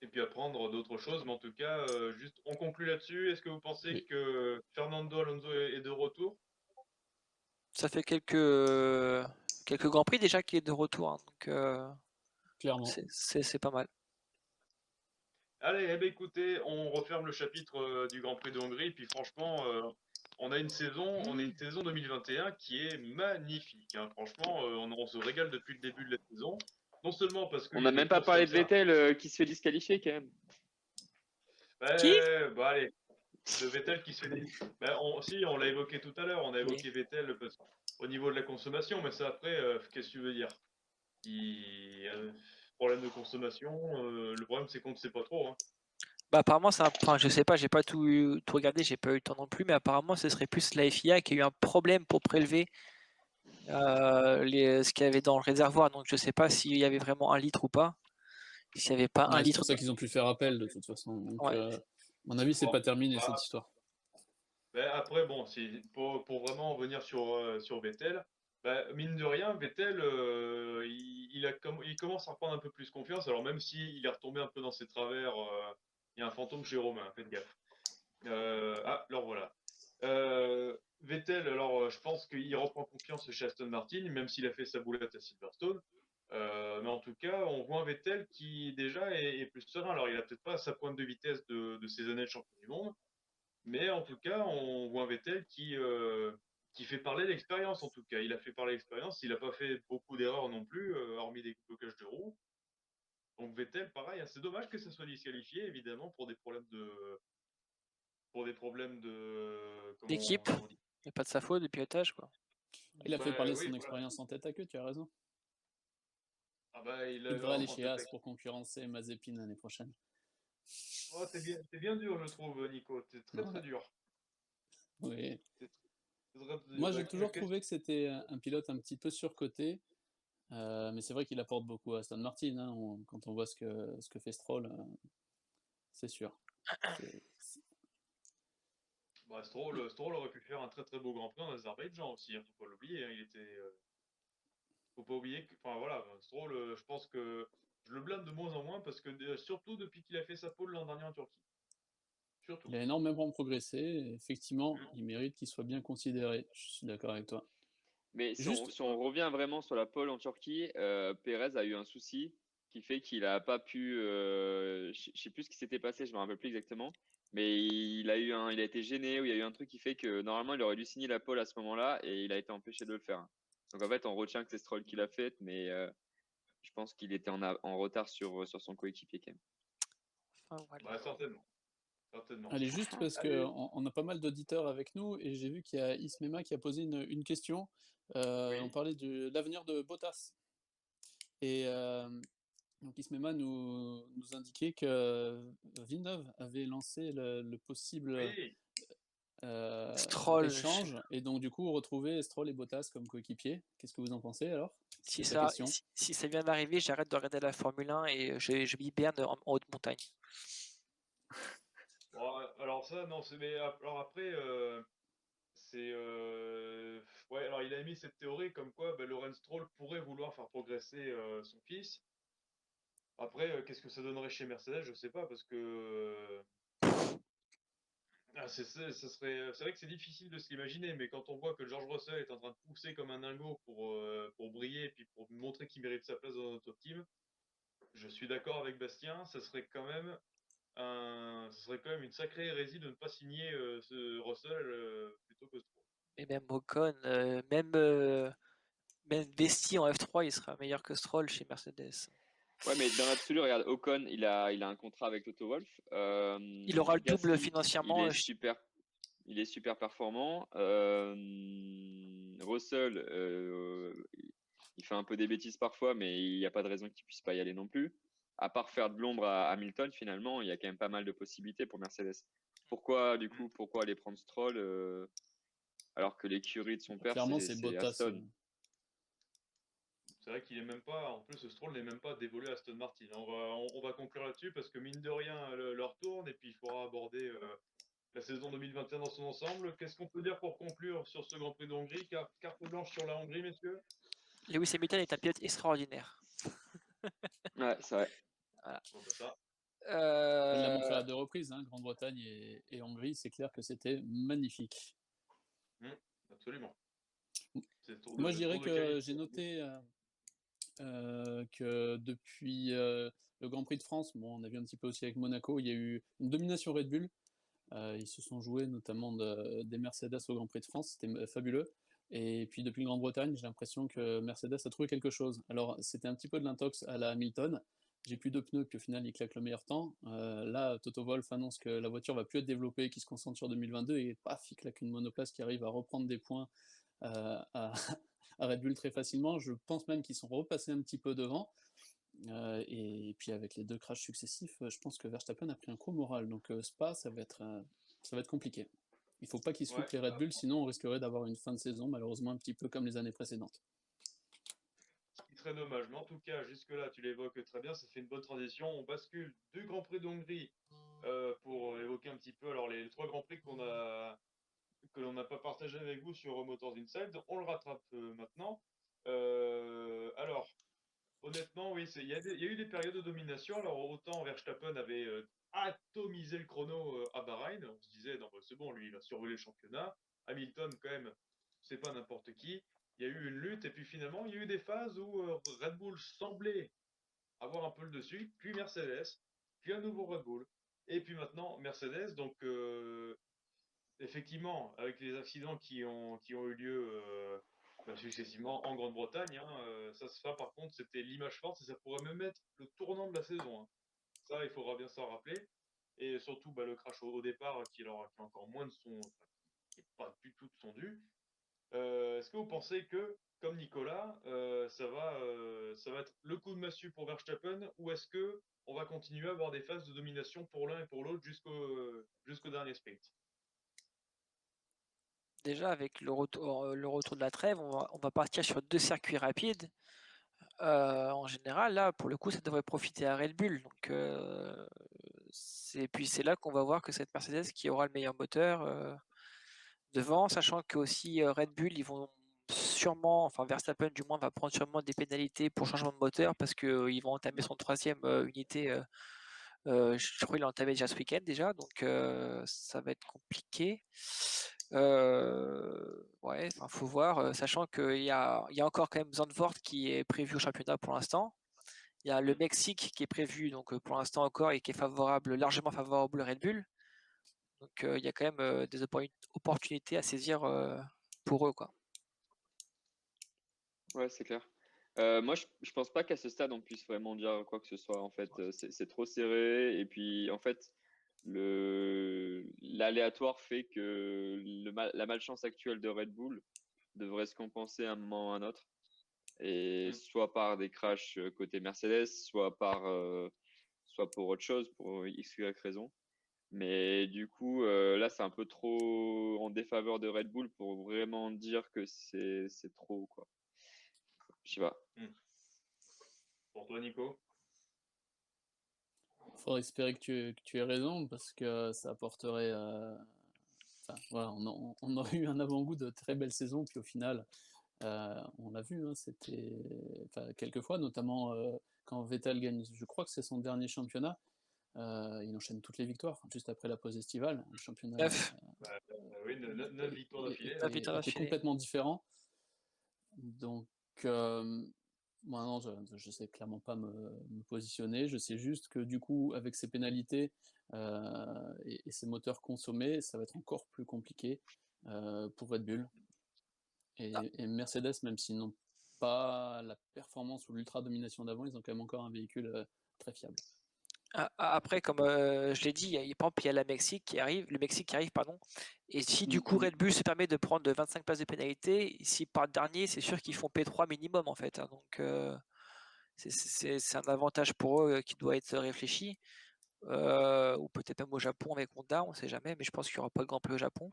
et puis apprendre d'autres choses, mais en tout cas, juste, on conclut là-dessus. Est-ce que vous pensez Oui, que Fernando Alonso est de retour? Ça fait quelques Grands Prix déjà qui est de retour, hein. Donc clairement. c'est pas mal. Allez, eh ben, écoutez, on referme le chapitre du Grand Prix de Hongrie. Puis franchement, on a une saison 2021 qui est magnifique, hein. Franchement, on se régale depuis le début de la saison. Non seulement parce On qu'il y n'a a des même pas courses parlé comme de ça. Vettel qui se fait disqualifier quand même. Qui? Bah allez, de Vettel qui se fait. Bah, si, on l'a évoqué tout à l'heure. On a Oui. évoqué Vettel au niveau de la consommation, mais ça après, qu'est-ce que tu veux dire? Problème de consommation. Le problème, c'est qu'on ne sait pas trop, hein. Bah apparemment, enfin, je sais pas, j'ai pas tout regardé, j'ai pas eu le temps non plus, mais apparemment, ce serait plus la FIA qui a eu un problème pour prélever ce qu'il y avait dans le réservoir. Donc je sais pas s'il y avait vraiment 1 litre ou pas. S'il y avait pas un Ouais, c'est litre, pour ça qu'ils ont pu faire appel de toute façon. Donc, ouais. à mon avis, c'est Bon, pas terminé cette bah, histoire. ben, après, bon, pour vraiment revenir sur Vettel, ben, mine de rien, Vettel, il commence à prendre un peu plus confiance. Alors même s'il est retombé un peu dans ses travers, il y a un fantôme chez Romain, faites gaffe. Alors voilà. Vettel, alors je pense qu'il reprend confiance chez Aston Martin, même s'il a fait sa boulette à Silverstone. Mais en tout cas, on voit un Vettel qui déjà est plus serein. Alors il a peut-être pas sa pointe de vitesse de ses années de champion du monde, mais en tout cas, on voit un Vettel qui fait parler l'expérience, en tout cas. Il a fait parler l'expérience. Il n'a pas fait beaucoup d'erreurs non plus, hormis des blocages de roues. Donc Vettel, pareil, hein, c'est dommage que ça soit disqualifié, évidemment, L'équipe, comment on dit? il n'y a pas de sa faute, de pilotage, quoi. Il a fait parler Oui, son voilà. expérience en tête à queue, tu as raison. Ah bah, Il devrait aller en chez tête As pour concurrencer Mazepin l'année prochaine. Oh, t'es bien dur, je trouve, Nico. T'es très très Ouais, dur. oui. T'es très, très dur. Moi, j'ai toujours trouvé que c'était un pilote un petit peu surcoté, mais c'est vrai qu'il apporte beaucoup à Aston Martin, hein. Quand on voit ce que fait Stroll, c'est sûr. C'est- Bah, Stroll aurait pu faire un très très beau Grand Prix en Azerbaïdjan aussi, hein, faut pas l'oublier, hein. Faut pas oublier que, enfin voilà, Stroll, je pense que je le blâme de moins en moins parce que surtout depuis qu'il a fait sa pole l'an dernier en Turquie. Surtout. Il a énormément progressé, et effectivement, Mm. il mérite qu'il soit bien considéré. Je suis d'accord avec toi. Mais Juste, si on revient vraiment sur la pole en Turquie, Pérez a eu un souci qui fait qu'il a pas pu. Je sais plus ce qui s'était passé, je me rappelle plus exactement. Mais il a été gêné ou il y a eu un truc qui fait que normalement il aurait dû signer la pole à ce moment-là et il a été empêché de le faire. Donc en fait, on retient que c'est Stroll qui l'a fait, mais je pense qu'il était en retard sur son coéquipier quand même. Enfin, voilà. Bah, certainement. Certainement. Allez, juste parce Allez. qu'on a pas mal d'auditeurs avec nous et j'ai vu qu'il y a Ismema qui a posé une question. Oui. On parlait de l'avenir de Bottas. Et donc Ismema nous indiquait que Villeneuve avait lancé le possible Oui. Stroll, échange et donc du coup retrouver Stroll et Bottas comme coéquipiers. Qu'est-ce que vous en pensez alors? si C'est sa question. ça vient d'arriver, j'arrête de regarder la Formule 1 et je m'hiberne en haute montagne. Bon, alors ça, non, mais alors après, c'est ouais. Alors il a émis cette théorie comme quoi Lawrence Stroll pourrait vouloir faire progresser son fils. Après, qu'est-ce que ça donnerait chez Mercedes? Je sais pas parce que c'est vrai que c'est difficile de se l'imaginer, mais quand on voit que George Russell est en train de pousser comme un dingo pour briller et puis pour montrer qu'il mérite sa place dans notre top team, je suis d'accord avec Bastien, ce serait quand même une sacrée hérésie de ne pas signer ce Russell plutôt que Stroll. Et même Ocon, même Vesti en F3, il sera meilleur que Stroll chez Mercedes. Ouais, mais dans l'absolu, regarde, Ocon, il a un contrat avec Toto Wolff. Il aura le double Gasly, financièrement. il est super performant. Russell, il fait un peu des bêtises parfois, mais il n'y a pas de raison qu'il puisse pas y aller non plus. À part faire de l'ombre à Hamilton, finalement, il y a quand même pas mal de possibilités pour Mercedes. Pourquoi, du coup, pourquoi aller prendre Stroll alors que l'écurie de son père, Clairement, c'est c'est Bottas. Aston? C'est vrai qu'il est même pas, en plus, ce Stroll n'est même pas dévolé à Aston Martin. On va conclure là-dessus parce que mine de rien, leur tourne et puis il faudra aborder la saison 2021 dans son ensemble. Qu'est-ce qu'on peut dire pour conclure sur ce Grand Prix de Hongrie? Carte blanche sur la Hongrie, messieurs? Lewis Hamilton est un pilote extraordinaire. Ouais, c'est vrai. Voilà. Bon, bah ça. Il l'a montré Euh, à 2 reprises, hein, Grande-Bretagne et Hongrie, c'est clair que c'était magnifique. Absolument. C'est Moi, je dirais tour de que qualité. j'ai noté que depuis le Grand Prix de France, bon, on a vu un petit peu aussi avec Monaco, il y a eu une domination Red Bull. Ils se sont joués notamment des Mercedes au Grand Prix de France, c'était fabuleux. Et puis depuis le Grande-Bretagne, j'ai l'impression que Mercedes a trouvé quelque chose. Alors c'était un petit peu de l'intox à la Hamilton. J'ai plus de pneus, puis au final il claque le meilleur temps. Là, Toto Wolff annonce que la voiture va plus être développée, qu'il se concentre sur 2022 et paf, il claque une monoplace qui arrive à reprendre des points à, à Red Bull très facilement. Je pense même qu'ils sont repassés un petit peu devant. Et puis avec les 2 crashs successifs, je pense que Verstappen a pris un coup au moral. Donc Spa, ça va être compliqué. Il ne faut pas qu'ils se Ouais, loupent les Red Bull, sinon on risquerait d'avoir une fin de saison malheureusement un petit peu comme les années précédentes. ce qui serait dommage. Mais en tout cas, jusque-là, tu l'évoques très bien, ça fait une bonne transition. On bascule du Grand Prix d'Hongrie pour évoquer un petit peu alors les 3 Grands Prix que l'on n'a pas partagé avec vous sur Motors Inside. On le rattrape maintenant. Alors, honnêtement, oui, il y a eu des périodes de domination. Alors, autant Verstappen avait atomisé le chrono à Bahreïn. On se disait, non, bah, c'est bon, lui, il va survoler le championnat. Hamilton, quand même, c'est pas n'importe qui. Il y a eu une lutte, et puis finalement, il y a eu des phases où Red Bull semblait avoir un peu le dessus, puis Mercedes, puis un nouveau Red Bull, et puis maintenant Mercedes. Donc, effectivement, avec les accidents qui ont eu lieu successivement en Grande-Bretagne, hein, ça par contre, c'était l'image forte et ça pourrait même être le tournant de la saison, hein. Ça, il faudra bien s'en rappeler. Et surtout, le crash au départ qui est encore moins de son, enfin, qui n'est pas du tout de son dû. Est-ce que vous pensez que, comme Nicolas, ça va être le coup de massue pour Verstappen ou est-ce que on va continuer à avoir des phases de domination pour l'un et pour l'autre jusqu'au dernier sprint? Déjà, avec le retour de la trêve, on va partir sur 2 circuits rapides. En général, là, pour le coup, ça devrait profiter à Red Bull. Donc, puis c'est là qu'on va voir que cette Mercedes qui aura le meilleur moteur devant, sachant que aussi Red Bull, ils vont sûrement, enfin Verstappen du moins va prendre sûrement des pénalités pour changement de moteur parce qu'ils vont entamer son 3e unité. Je crois qu'il a entamé déjà ce week-end déjà, donc ça va être compliqué. Ouais, enfin, faut voir, sachant qu'il y a encore quand même Zandvoort qui est prévu au championnat pour l'instant. Il y a le Mexique qui est prévu donc pour l'instant encore et qui est favorable, largement favorable au Red Bull. Donc il y a quand même des opportunités à saisir pour eux, quoi. Ouais, c'est clair. Moi, je pense pas qu'à ce stade, on puisse vraiment dire quoi que ce soit. En fait, c'est trop serré. Et puis, en fait, l'aléatoire fait que la malchance actuelle de Red Bull devrait se compenser à un moment ou à un autre. Et Mm. soit par des crashs côté Mercedes, soit pour autre chose, pour X, Y raison. Mais du coup, là, c'est un peu trop en défaveur de Red Bull pour vraiment dire que c'est trop, quoi. Je sais pas. Pour toi, Nico? Faudrait espérer que tu aies raison parce que ça apporterait. Enfin, voilà, on aurait eu un avant-goût de très belle saison, puis au final, on l'a vu, hein, c'était. Enfin, quelques fois, notamment quand Vettel gagne, je crois que c'est son dernier championnat, il enchaîne toutes les victoires juste après la pause estivale. Le championnat 9, Bah, oui, 9 victoires d'affilée, là. 9 victoires était d'affilée. complètement différent. Donc, moi, non, je sais clairement pas me positionner. Je sais juste que du coup, avec ces pénalités et ces moteurs consommés, ça va être encore plus compliqué pour Red Bull. Et Mercedes, même s'ils n'ont pas la performance ou l'ultra-domination d'avant, ils ont quand même encore un véhicule très fiable. Après, comme je l'ai dit, par exemple, il y a le Mexique qui arrive, pardon. Et si du coup Mhm. Red Bull se permet de prendre 25 places de pénalité, s'ils partent dernier, c'est sûr qu'ils font P3 minimum en fait, hein. Donc c'est un avantage pour eux qui doit être réfléchi. Ou peut-être même au Japon avec Honda, on ne sait jamais, mais je pense qu'il n'y aura pas de Grand Prix au Japon.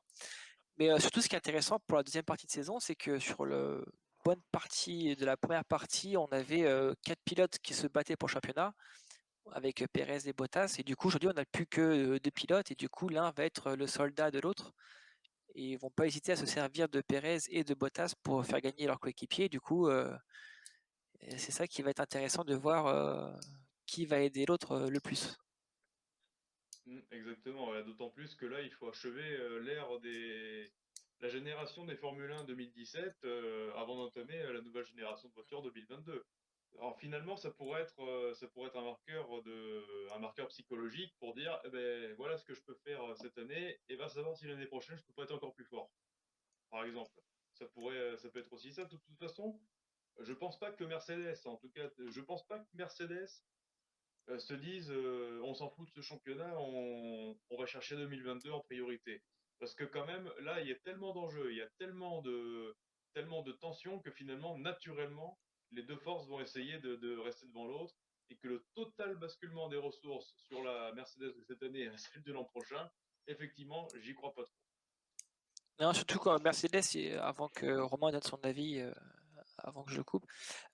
Mais surtout, ce qui est intéressant pour la deuxième partie de saison, c'est que sur la bonne partie de la première partie, on avait 4 pilotes qui se battaient pour le championnat avec Pérez et Bottas. Et du coup, aujourd'hui, on n'a plus que 2 pilotes. Et du coup, l'un va être le soldat de l'autre. Et ils vont pas hésiter à se servir de Pérez et de Bottas pour faire gagner leur coéquipier. Du coup, c'est ça qui va être intéressant de voir qui va aider l'autre le plus. Exactement, ouais, d'autant plus que là, il faut achever la génération des Formule 1 2017 avant d'entamer la nouvelle génération de voitures 2022. Alors finalement, ça pourrait être un marqueur psychologique pour dire, eh ben, voilà ce que je peux faire cette année, et va savoir si l'année prochaine je peux pas être encore plus fort. Par exemple, ça peut être aussi ça. De toute façon, je pense pas que Mercedes, en tout cas, je pense pas que Mercedes se disent on s'en fout de ce championnat, on va chercher 2022 en priorité. Parce que quand même, là, il y a tellement d'enjeux, il y a tellement de tensions que finalement, naturellement, les deux forces vont essayer de rester devant l'autre et que le total basculement des ressources sur la Mercedes de cette année à celle de l'an prochain, effectivement, j'y crois pas trop. Non, surtout quand Mercedes, avant que Romain donne son avis, avant que je le coupe,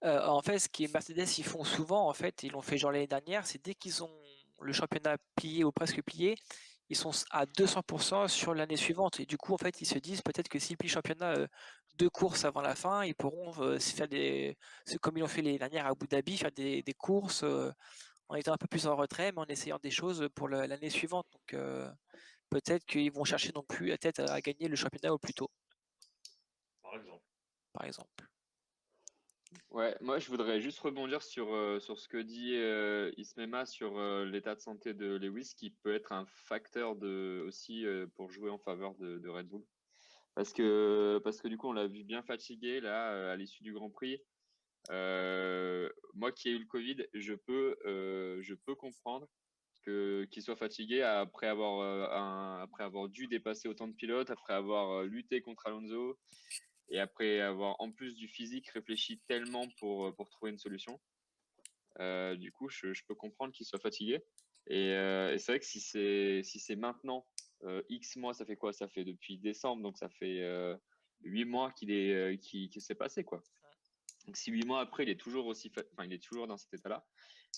en fait, ce qui Mercedes, ils font souvent, en fait, ils l'ont fait genre l'année dernière, c'est dès qu'ils ont le championnat plié ou presque plié, ils sont à 200% sur l'année suivante. Et du coup, en fait, ils se disent peut-être que s'ils plient le championnat 2 courses avant la fin, ils pourront se faire c'est comme ils l'ont fait l'année dernière à Abu Dhabi, faire des courses en étant un peu plus en retrait, mais en essayant des choses pour l'année suivante. Donc peut-être qu'ils vont chercher non plus à tête à gagner le championnat au plus tôt, Par exemple. par exemple. Ouais, moi je voudrais juste rebondir sur ce que dit Ismema sur l'état de santé de Lewis, qui peut être un facteur aussi pour jouer en faveur de Red Bull. Parce que du coup, on l'a vu bien fatigué là à l'issue du Grand Prix. Moi qui ai eu le Covid, je peux comprendre qu'il soit fatigué après avoir dû dépasser autant de pilotes, après avoir lutté contre Alonso et après avoir en plus du physique réfléchi tellement pour trouver une solution. Du coup, je peux comprendre qu'il soit fatigué. Et c'est vrai que si c'est maintenant, X mois, ça fait quoi? Ça fait depuis décembre, donc ça fait 8 mois qu'il s'est passé, quoi. Donc si 8 mois après, il est toujours il est toujours dans cet état-là,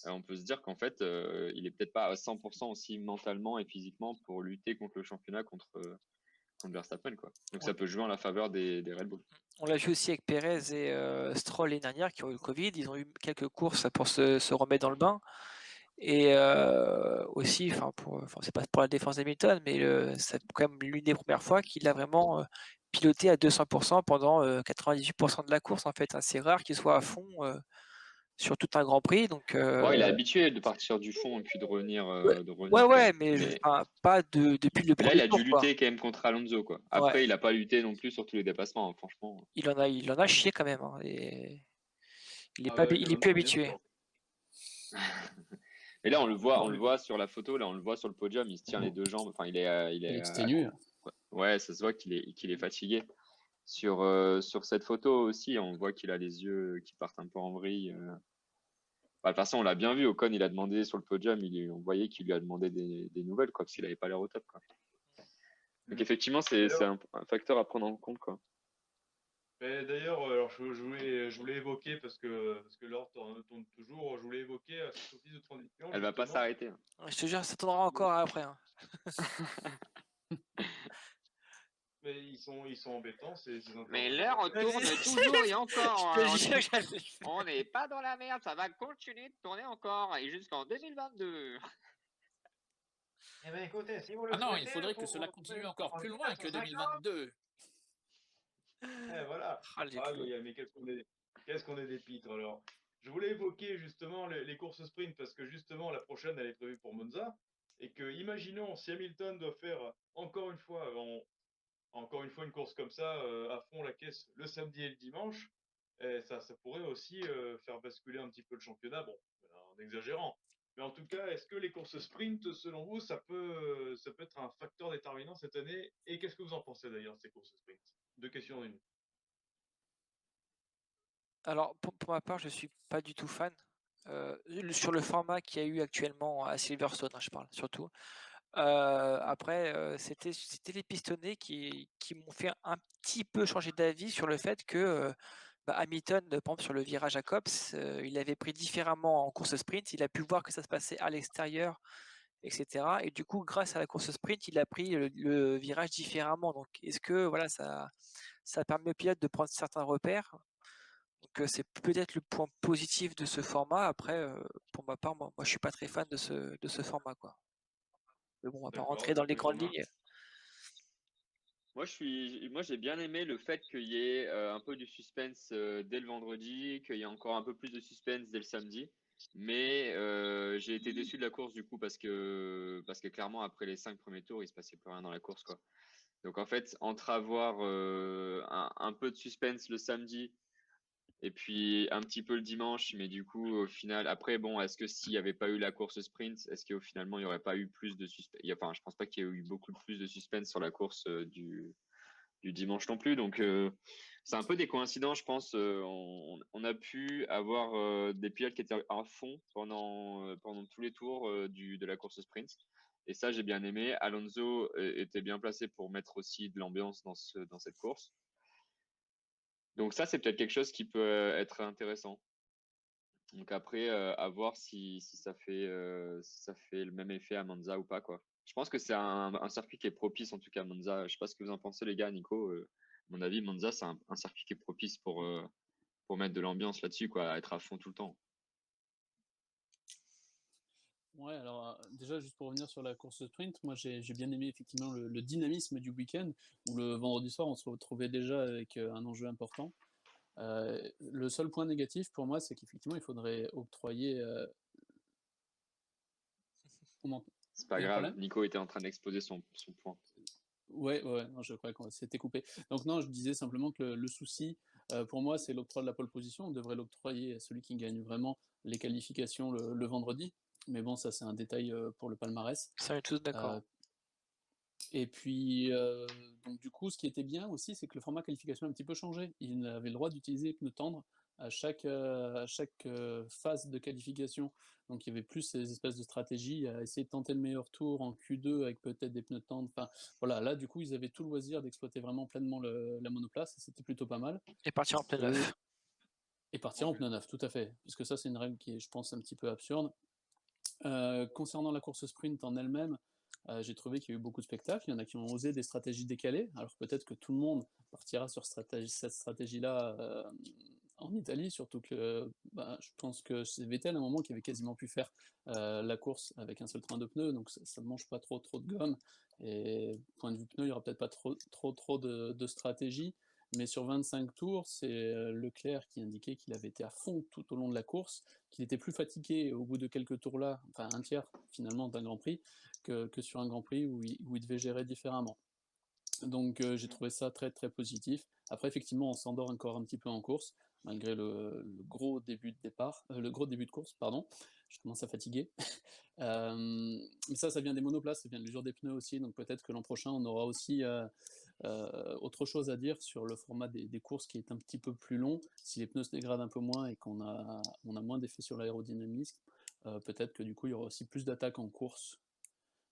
on peut se dire qu'en fait, il est peut-être pas à 100% aussi mentalement et physiquement pour lutter contre le championnat, contre Verstappen, quoi. Donc ça peut jouer en la faveur des Red Bull. On l'a vu aussi avec Pérez et Stroll l'année dernière qui ont eu le Covid. Ils ont eu quelques courses pour se remettre dans le bain. Et aussi, c'est pas pour la défense d'Hamilton, mais c'est quand même l'une des premières fois qu'il a vraiment piloté à 200% pendant 98% de la course. En fait, c'est rare qu'il soit à fond sur tout un Grand Prix. Donc, Ouais, il est habitué de partir du fond et puis de revenir, ouais, quand ouais, même. mais pas depuis le Mais là, il premier a tour, dû quoi. lutter quand même contre Alonso, quoi. Ouais, Après, il n'a pas lutté non plus sur tous les dépassements, hein, franchement. il en a chié quand même, hein, et Il est Ah pas, bah, il est carrément, plus bien habitué. sûr. Et là, on le voit, Non, on le mais voit sur la photo, là, on le voit sur le podium, il se tient les deux jambes. Enfin, il Il est est, exténué. ouais, ça se voit qu'il est fatigué. Sur cette photo aussi, on voit qu'il a les yeux qui partent un peu en vrille. Bah, de toute façon, on l'a bien vu. Ocon, il a demandé sur le podium, on voyait qu'il lui a demandé des nouvelles, quoi, parce qu'il avait pas l'air au top, quoi. Donc effectivement, c'est d'ailleurs, un facteur à prendre en compte, quoi. alors je voulais évoquer parce que l'or tourne toujours. Je voulais évoquer cette office de transition Elle va pas justement. s'arrêter, hein. Je te jure, ça tournera encore après. Hein. Mais ils sont embêtants ces Mais intervenants. l'heure tourne toujours et encore. Je te jure que j'allais le faire. On n'est pas dans la merde, ça va continuer de tourner encore et jusqu'en 2022. Eh bien, écoutez, si vous le Ah non, il souhaitez, faudrait que vous cela pouvez continue encore plus loin que 450. 2022. Voilà. Ah, les Aïe, clous. aïe, aïe, mais qu'est-ce qu'on est des pitres alors. Je voulais évoquer justement les courses sprint parce que justement la prochaine elle est prévue pour Monza et que imaginons si Hamilton doit faire encore une fois une course comme ça à fond la caisse le samedi et le dimanche, ça pourrait aussi faire basculer un petit peu le championnat, bon, en exagérant. Mais en tout cas, est-ce que les courses sprint, selon vous, ça peut être un facteur déterminant cette année? Et qu'est-ce que vous en pensez d'ailleurs de ces courses sprint? Deux questions en une. Alors, pour ma part, je suis pas du tout fan. Sur le format qu'il y a eu actuellement à Silverstone, hein, je parle surtout. Après, c'était les pistonnés qui m'ont fait un petit peu changer d'avis sur le fait que Hamilton, par exemple, sur le virage à Copse, il avait pris différemment en course sprint. Il a pu voir que ça se passait à l'extérieur, etc. Et du coup, grâce à la course sprint, il a pris le virage différemment. Donc, est-ce que voilà, ça permet au pilote de prendre certains repères? Donc, c'est peut-être le point positif de ce format. Après, pour ma part, moi, je suis pas très fan de ce format, quoi. Mais bon, on va pas D'accord, rentrer dans les grandes Benjamin. lignes. Moi, j'ai bien aimé le fait qu'il y ait un peu du suspense dès le vendredi, qu'il y ait encore un peu plus de suspense dès le samedi. Mais j'ai été déçu de la course du coup parce que clairement après les 5 premiers tours, il se passait plus rien dans la course, quoi. Donc en fait, entre avoir un peu de suspense le samedi et puis un petit peu le dimanche, mais du coup au final, après bon, est-ce que s'il n'y avait pas eu la course sprint, est-ce qu'au finalement il n'y aurait pas eu plus de suspense? Enfin, je pense pas qu'il y ait eu beaucoup plus de suspense sur la course du dimanche non plus. Donc, c'est un peu des coïncidences, je pense. On a pu avoir des pilotes qui étaient à fond pendant tous les tours de la course sprint. Et ça, j'ai bien aimé. Alonso était bien placé pour mettre aussi de l'ambiance dans cette course. Donc ça, c'est peut-être quelque chose qui peut être intéressant. Donc après, à voir si ça fait le même effet à Monza ou pas, quoi. Je pense que c'est un circuit qui est propice, en tout cas, à Monza. Je sais pas ce que vous en pensez, les gars, Nico. À mon avis, Monza, c'est un circuit qui est propice pour mettre de l'ambiance là-dessus, quoi, à être à fond tout le temps. Ouais, alors déjà, juste pour revenir sur la course sprint, moi j'ai bien aimé effectivement le dynamisme du week-end, où le vendredi soir on se retrouvait déjà avec un enjeu important. Le seul point négatif pour moi, c'est qu'effectivement il faudrait octroyer. Comment... C'est pas Il y a un grave. problème? Nico était en train d'exposer son point. Ouais, ouais, non, je crois qu'on s'était coupé. Donc non, je disais simplement que le souci, pour moi, c'est l'octroi de la pole position. On devrait l'octroyer à celui qui gagne vraiment les qualifications le vendredi. Mais bon, ça c'est un détail pour le palmarès. Ça, on est tous Euh, d'accord. et puis, donc du coup, ce qui était bien aussi, c'est que le format qualification a un petit peu changé. Il avait le droit d'utiliser les pneus tendres à chaque phase de qualification. Donc il y avait plus ces espèces de stratégies à essayer de tenter le meilleur tour en Q2 avec peut-être des pneus tendres. Enfin, voilà, là, du coup, ils avaient tout le loisir d'exploiter vraiment pleinement la monoplace, et c'était plutôt pas mal. Et partir en plein neuf. Et partir en pneu neuf, tout à fait. Puisque ça, c'est une règle qui est, je pense, un petit peu absurde. Concernant la course sprint en elle-même, j'ai trouvé qu'il y a eu beaucoup de spectacles. Il y en a qui ont osé des stratégies décalées. Alors peut-être que tout le monde partira sur cette stratégie-là en Italie, surtout que je pense que c'est Vettel à un moment qui avait quasiment pu faire la course avec un seul train de pneus, donc ça ne mange pas trop de gomme. Et point de vue pneus, il n'y aura peut-être pas trop de stratégie. Mais sur 25 tours, c'est Leclerc qui indiquait qu'il avait été à fond tout au long de la course, qu'il était plus fatigué au bout de quelques tours là, enfin un tiers finalement d'un Grand Prix, que sur un Grand Prix où il devait gérer différemment. Donc j'ai trouvé ça très très positif. Après effectivement on s'endort encore un petit peu en course. malgré le gros début de course, pardon. Je commence à fatiguer. Mais ça vient des monoplaces, ça vient de l'usure des pneus aussi, donc peut-être que l'an prochain, on aura aussi autre chose à dire sur le format des courses qui est un petit peu plus long. Si les pneus se dégradent un peu moins et on a moins d'effet sur l'aérodynamisme, peut-être que du coup, il y aura aussi plus d'attaques en course.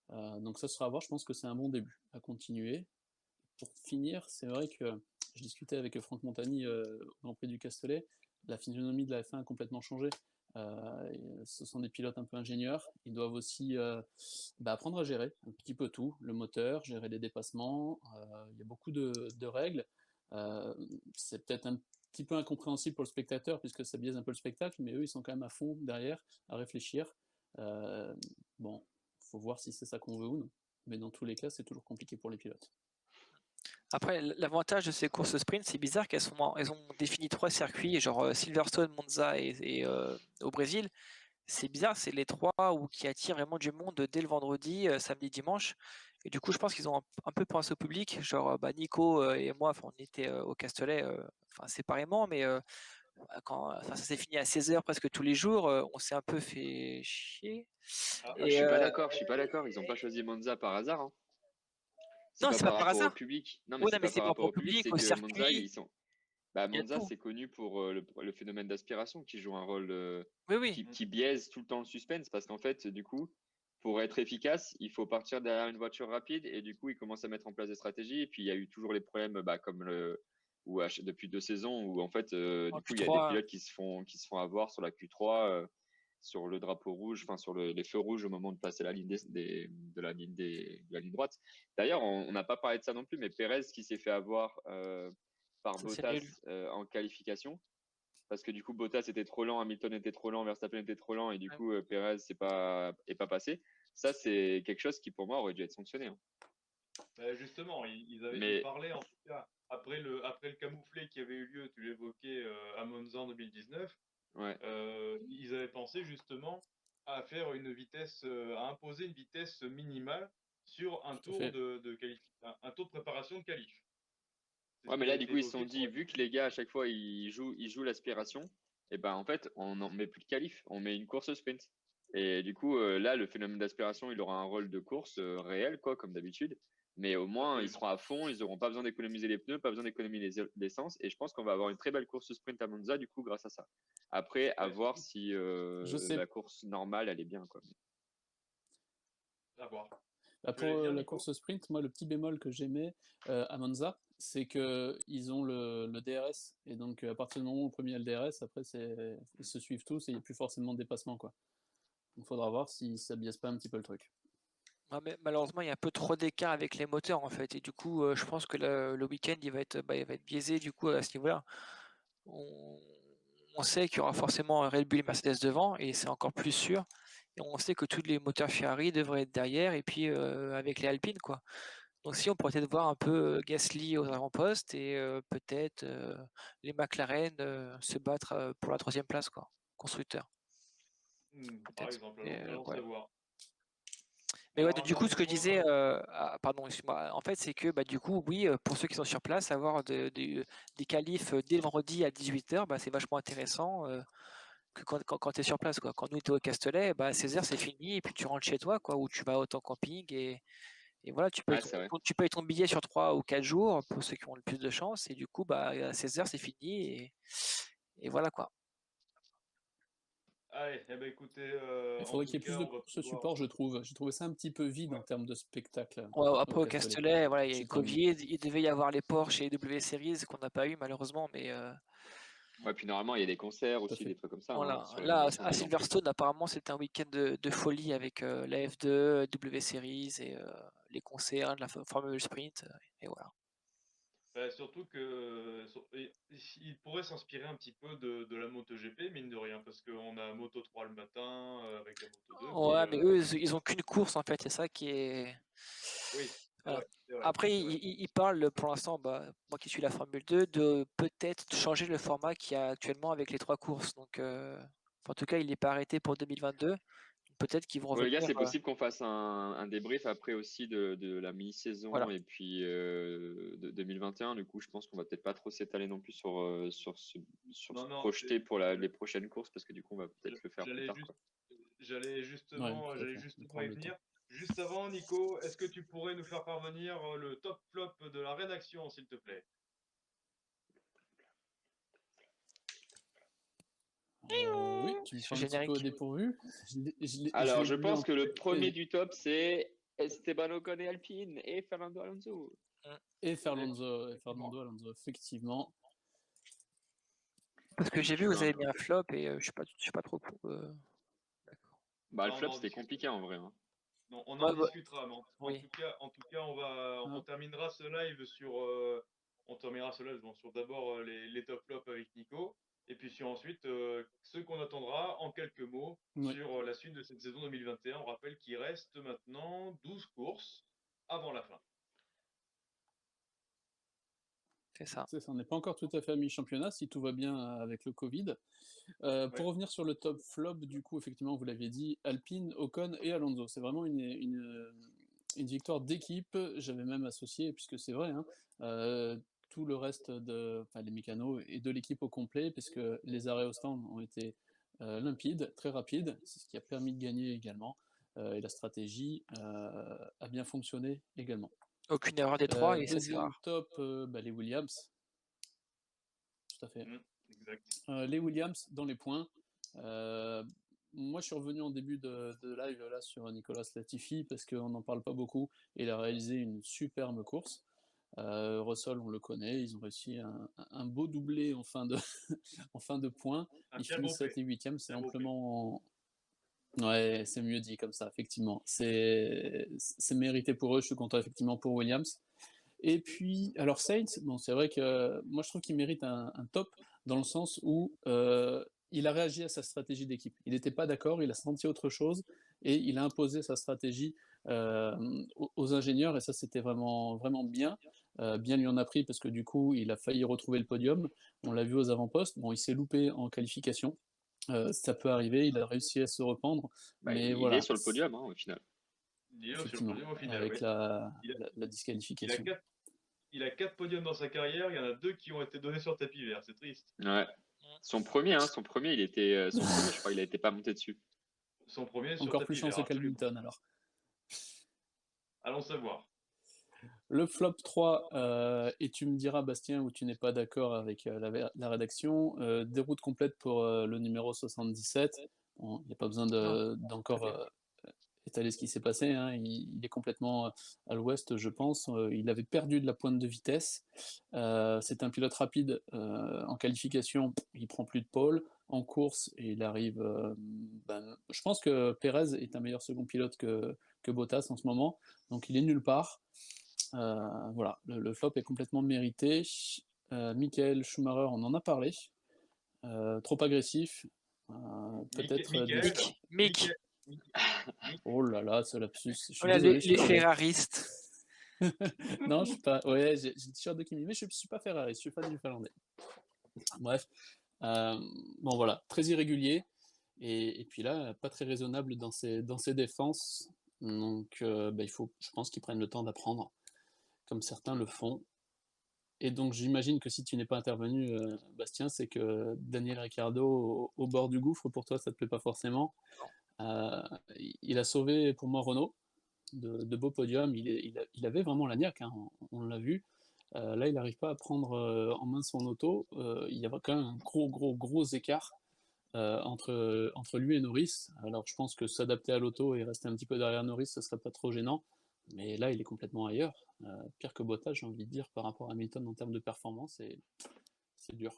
Donc ça sera à voir, je pense que c'est un bon début à continuer. Pour finir, c'est vrai que je discutais avec Franck Montagny au Grand Prix du Castellet, la physionomie de la F1 a complètement changé. Ce sont des pilotes un peu ingénieurs, ils doivent aussi apprendre à gérer un petit peu tout, le moteur, gérer les dépassements, il y a beaucoup de règles. C'est peut-être un petit peu incompréhensible pour le spectateur puisque ça biaise un peu le spectacle, mais eux ils sont quand même à fond derrière, à réfléchir. Bon, faut voir si c'est ça qu'on veut ou non, mais dans tous les cas c'est toujours compliqué pour les pilotes. Après, l'avantage de ces courses sprint, c'est bizarre elles ont défini 3 circuits, genre Silverstone, Monza et au Brésil. C'est bizarre, c'est les 3 qui attirent vraiment du monde dès le vendredi, samedi, dimanche. Et du coup, je pense qu'ils ont un peu pensé au public. Genre, Nico et moi, on était au Castellet, séparément, mais ça s'est fini à 16h presque tous les jours, on s'est un peu fait chier. Ah, Je suis pas d'accord, je suis pas d'accord. Ils ont pas choisi Monza par hasard, hein. C'est Non, pas c'est pas par par rapport au hasard. public. Non, mais Oui, c'est non, mais pas c'est par par rapport rapport au au public, public, c'est au que Monza, circuit, ils sont. Bah, il y a Monza, tout. c'est connu pour le phénomène d'aspiration qui joue un rôle Oui, oui. qui biaise tout le temps le suspense parce qu'en fait, du coup, pour être efficace, il faut partir derrière une voiture rapide et du coup, ils commencent à mettre en place des stratégies. Et puis, il y a eu toujours les problèmes, comme depuis 2 saisons où en fait, En du coup, il y a des Q3, pilotes qui se font avoir sur la Q3, sur le drapeau rouge, enfin sur les feux rouges au moment de passer la ligne de la ligne droite. D'ailleurs, on n'a pas parlé de ça non plus, mais Pérez qui s'est fait avoir par ça c'est nul. Bottas en qualification parce que du coup Bottas était trop lent, Hamilton était trop lent, Verstappen était trop lent et du Ouais. coup Pérez est pas passé. Ça c'est quelque chose qui pour moi aurait dû être sanctionné, hein. Justement, ils Mais parlaient en tout cas après le camouflet qui avait eu lieu, tu l'évoquais à Monza en 2019. ouais, Ils avaient pensé justement à faire une vitesse, à imposer une vitesse minimale sur un Tout à tour fait. un tour de préparation de qualif. C'est ce ouais, qui mais avait là du été coup ils se sont évoqué pour dit vu que les gars à chaque fois ils jouent l'aspiration, et ben en fait on n'en met plus de qualif, on met une course sprint. Et du coup là le phénomène d'aspiration il aura un rôle de course réel quoi comme d'habitude. Mais au moins, ils absolument. seront à fond, ils n'auront pas besoin d'économiser les pneus, pas besoin d'économiser l'essence. Et je pense qu'on va avoir une très belle course sprint à Monza, du coup, grâce à ça. Après, à voir Surtout si Je sais la course normale, elle est bien, quoi. à voir. Tu Pour allais dire, la Nico? course sprint, moi le petit bémol que j'aimais à Monza, c'est que ils ont le DRS et donc à partir du moment où le premier a le DRS, après ils se suivent tous et il n'y a plus forcément de dépassement quoi. Il faudra voir si ça biaise pas un petit peu le truc. Ouais, mais malheureusement, il y a un peu trop d'écart avec les moteurs en fait. Et du coup, je pense que le week-end, il va être biaisé du coup à ce niveau-là. On, on sait qu'il y aura forcément un Red Bull et Mercedes devant, et c'est encore plus sûr. Et on sait que tous les moteurs Ferrari devraient être derrière, et puis avec les Alpines, quoi. Donc si on pourrait peut-être voir un peu Gasly aux avant-postes et peut-être les McLaren se battre pour la 3e place, quoi, constructeur, Par peut-être. exemple, Mais, allons ouais. savoir. Mais ouais, Alors, donc, un du coup, dernier ce que je point. disais, pardon, excuse-moi, en fait, c'est que bah, du coup, oui, pour ceux qui sont sur place, avoir des qualifs dès le vendredi à 18h, bah, c'est vachement intéressant que quand tu es sur place, quoi. Quand nous, on était au Castellet, bah, à 16h, c'est fini, et puis tu rentres chez toi, quoi, ou tu vas au temps camping, et voilà, Ouais, c'est vrai. tu payes ton billet sur 3 ou 4 jours pour ceux qui ont le plus de chance, et du coup, bah, à 16h, c'est fini, et voilà, quoi. Allez, eh ben, écoutez, Il en faudrait tout qu'il y ait plus cas, de on va courses pouvoir. support, je trouve. J'ai trouvé ça un petit peu vide en Ouais. termes de spectacle Ouais, au après, au Castellet. Castellet, voilà, il y a eu le Chez Tom. Covid, il devait y avoir les Porsche et les W Series qu'on n'a pas eu, malheureusement, mais Ouais, puis normalement, il y a des concerts Tout à aussi, fait. des trucs comme ça, hein, voilà. sur les Là, sur à les Grands Prix. Silverstone, apparemment, c'était un week-end de folie avec la F2, W Series et les concerts, la Formule Sprint, et voilà. Surtout que il pourrait s'inspirer un petit peu de la MotoGP, mine de rien, parce qu'on a Moto3 le matin avec la Moto2 qui. Ouais, mais eux, ils ont qu'une course, en fait, c'est ça qui est. Oui, Voilà. c'est vrai, Après, c'est vrai. ils parlent pour l'instant, bah, moi qui suis la Formule 2, de peut-être changer le format qu'il y a actuellement avec les 3 courses. Donc, en tout cas, il n'est pas arrêté pour 2022. peut-être qu'ils vont Bon, les gars, revenir. c'est possible qu'on fasse un débrief après aussi de la mi-saison Voilà. et puis de 2021. Du coup, je pense qu'on va peut-être pas trop s'étaler non plus sur se Non, non, projeter pour les prochaines courses parce que du coup, on va peut-être le faire plus j'allais tard, juste, quoi. j'allais Ouais, justement, tout à j'allais fait, de justement prendre y le temps. venir. Juste avant, Nico, est-ce que tu pourrais nous faire parvenir le top flop de la rédaction, s'il te plaît? Oui, tu me Ce prends un petit peu au générique. dépourvu. Je Alors, l'ai je vu en pense que le tête premier du top, c'est Esteban Ocon et Alpine et Fernando Alonso. et Effectivement. Fernando Alonso, effectivement. Parce que j'ai vu, Je vous suis avez un- mis un flop et je suis pas trop pour. D'accord. Bah, le Bah, on flop, en c'était discutera. compliqué en vrai, hein. Non, on en Ouais, bah, discutera, mais oui. en tout cas, on Ah, terminera ce live sur d'abord les top flops avec Nico, et puis ensuite ceux qu'on attendra en quelques mots oui, sur la suite de cette saison 2021. On rappelle qu'il reste maintenant 12 courses avant la fin. C'est ça. c'est ça, on n'est pas encore tout à fait à mi-championnat si tout va bien avec le Covid. Pour Ouais. revenir sur le top flop, du coup, effectivement, vous l'aviez dit, Alpine, Ocon et Alonso. C'est vraiment une victoire d'équipe. J'avais même associé, puisque c'est vrai, hein, tout le reste enfin, les mécanos et de l'équipe au complet, puisque les arrêts au stand ont été limpides, très rapides. C'est ce qui a permis de gagner également. Et la stratégie a bien fonctionné également. Aucune erreur des trois et ça, c'est Deuxième rare. top, les Williams. Tout à fait. Exact. Les Williams dans les points. Euh, Moi, je suis revenu en début de live là sur Nicolas Latifi parce qu'on n'en parle pas beaucoup. Il a réalisé une superbe course. Russell, on le connaît, ils ont réussi un beau doublé en fin de, en fin de points. Un Ils Pierre finissent 7 Gaupé. et 8e, c'est Pierre Gaupé. amplement. Ouais, c'est mieux dit comme ça, effectivement. C'est mérité pour eux, je suis content effectivement pour Williams. Et puis, alors Sainz, bon, c'est vrai que moi je trouve qu'il mérite un top dans le sens où il a réagi à sa stratégie d'équipe. Il n'était pas d'accord, il a senti autre chose et il a imposé sa stratégie aux ingénieurs et ça c'était vraiment, vraiment bien. Bien lui en a pris parce que du coup il a failli retrouver le podium. On l'a vu aux avant-postes. Bon, il s'est loupé en qualification. Ça peut arriver, il a réussi à se reprendre, Bah, mais il est voilà, sur le podium, hein, au final. Il est sur le effectivement, podium au final, oui. avec la, Il a, la, la il a disqualification. quatre, il a 4 podiums dans sa carrière. Il y en a 2 qui ont été donnés sur tapis vert. C'est triste. Ouais. Son premier, son premier, je crois, il a été pas monté dessus. Son premier sur Encore plus tapis vert, chanceux absolument. qu'Hamilton alors. Allons savoir. Le flop 3, et tu me diras, Bastien, où tu n'es pas d'accord avec la rédaction, déroute complète pour le numéro 77. Bon, il n'y a pas besoin Non, très d'encore bien. étaler ce qui s'est passé, hein. Il est complètement à l'ouest, je pense. Il avait perdu de la pointe de vitesse. C'est un pilote rapide en qualification, il prend plus de pôle. En course, il arrive. Je pense que Pérez est un meilleur second pilote que Bottas en ce moment, donc il est nulle part. Voilà, le flop est complètement mérité. Michael Schumacher, on en a parlé. Trop agressif. Peut-être Michael, non. Mick. Mick, Oh là là, ce lapsus. Je suis Voilà, désolé, je suis les navré. Ferraristes. Non, je suis pas. Ouais, j'ai le t-shirt de Kimi, mais je suis pas Ferrari, je suis fan du Finlandais. Bref. Euh, bon voilà, très irrégulier. Et puis là, pas très raisonnable dans ses défenses. Donc il faut, je pense qu'ils prennent le temps d'apprendre, comme certains le font. Et donc j'imagine que si tu n'es pas intervenu, Bastien, c'est que Daniel Ricciardo au bord du gouffre, pour toi, ça te plaît pas forcément. Non. Euh, il a sauvé pour moi Renault de beaux podiums. Il avait vraiment la niaque, hein, on l'a vu. Là, il n'arrive pas à prendre en main son auto. Il y a quand même un gros écart entre lui et Norris. Alors je pense que s'adapter à l'auto et rester un petit peu derrière Norris, ce serait pas trop gênant. Mais là, il est complètement ailleurs. Pire que Bottas, j'ai envie de dire, par rapport à Hamilton en termes de performance, et c'est dur.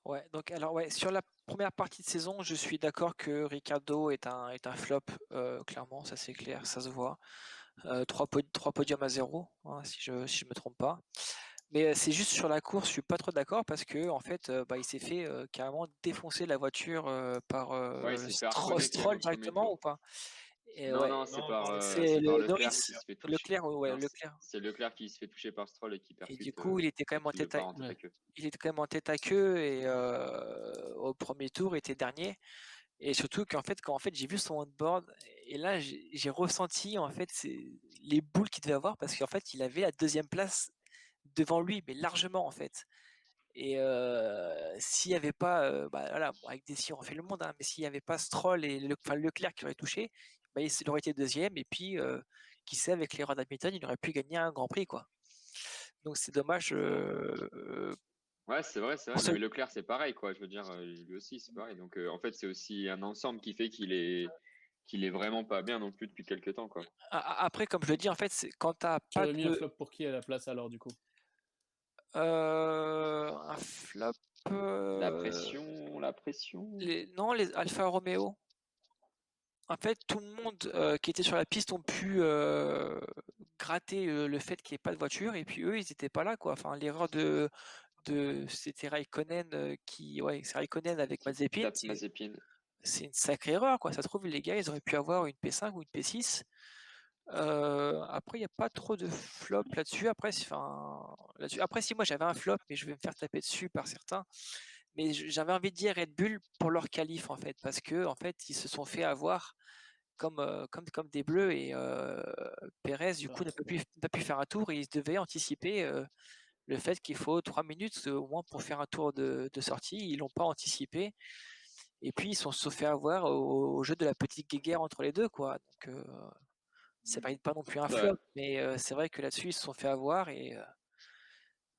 Ouais, donc alors ouais, sur la première partie de saison, je suis d'accord que Ricardo est un flop, clairement, ça c'est clair, ça se voit. 3 podiums à 0, hein, si je me trompe pas. Mais c'est juste sur la course, je suis pas trop d'accord parce que en fait, il s'est fait carrément défoncer la voiture par Ouais, il s'est fait harponner quand même Stroll au premier directement ou tour. pas? Et Non, ouais, non, non, par c'est c'est par le Leclerc Norris, qui se fait toucher. Leclerc, ouais, Non, Leclerc. c'est Leclerc qui se fait toucher par Stroll et qui Et du percute coup, il était quand même en le tête à, part en tête Ouais. à queue. il était quand même en tête à queue et au premier tour, il était dernier. Et surtout qu'en fait, quand j'ai vu son on-board, et là j'ai ressenti en fait les boules qu'il devait avoir parce qu'en fait il avait la deuxième place devant lui, mais largement en fait. Et s'il n'y avait pas, voilà, bon, avec Dessy on refait le monde, hein, mais s'il n'y avait pas Stroll et Leclerc qui auraient touché, il aurait été deuxième. Et puis, qui sait, avec l'erreur d'Hamilton, il aurait pu gagner un Grand Prix, quoi. Donc c'est dommage. Ouais, c'est vrai, c'est vrai. Pour Non, ce- mais Leclerc, c'est pareil, quoi. Je veux dire, lui aussi, c'est pareil. Donc, en fait, c'est aussi un ensemble qui fait qu'il est vraiment pas bien non plus depuis quelques temps, quoi. Après, comme je le dis, en fait, quand t'as Tu pas aurais mis un de flop pour qui à la place alors du coup? un flop, La pression, la pression. non, les Alfa Romeo. En fait, tout le monde qui était sur la piste ont pu gratter le fait qu'il n'y ait pas de voiture, et puis eux, ils n'étaient pas là, quoi. Enfin, l'erreur c'était Raikkonen c'est Raikkonen avec Qui Mazepin. tape Mazepin. C'est une sacrée erreur, quoi. Ça se trouve, les gars, ils auraient pu avoir une P5 ou une P6. Après, il n'y a pas trop de flop là-dessus. Après, si moi j'avais un flop, mais je vais me faire taper dessus par certains. Mais j'avais envie de dire Red Bull pour leur qualif, en fait, parce que en fait, ils se sont fait avoir comme des bleus, et Pérez, du coup, n'a pas pu faire un tour, et ils devaient anticiper le fait qu'il faut 3 minutes au moins pour faire un tour de sortie. Ils l'ont pas anticipé. Et puis, ils se sont fait avoir au jeu de la petite guéguerre entre les deux, quoi. Donc, ça ne mérite pas non plus un Ouais. flop, mais c'est vrai que là-dessus, ils se sont fait avoir, et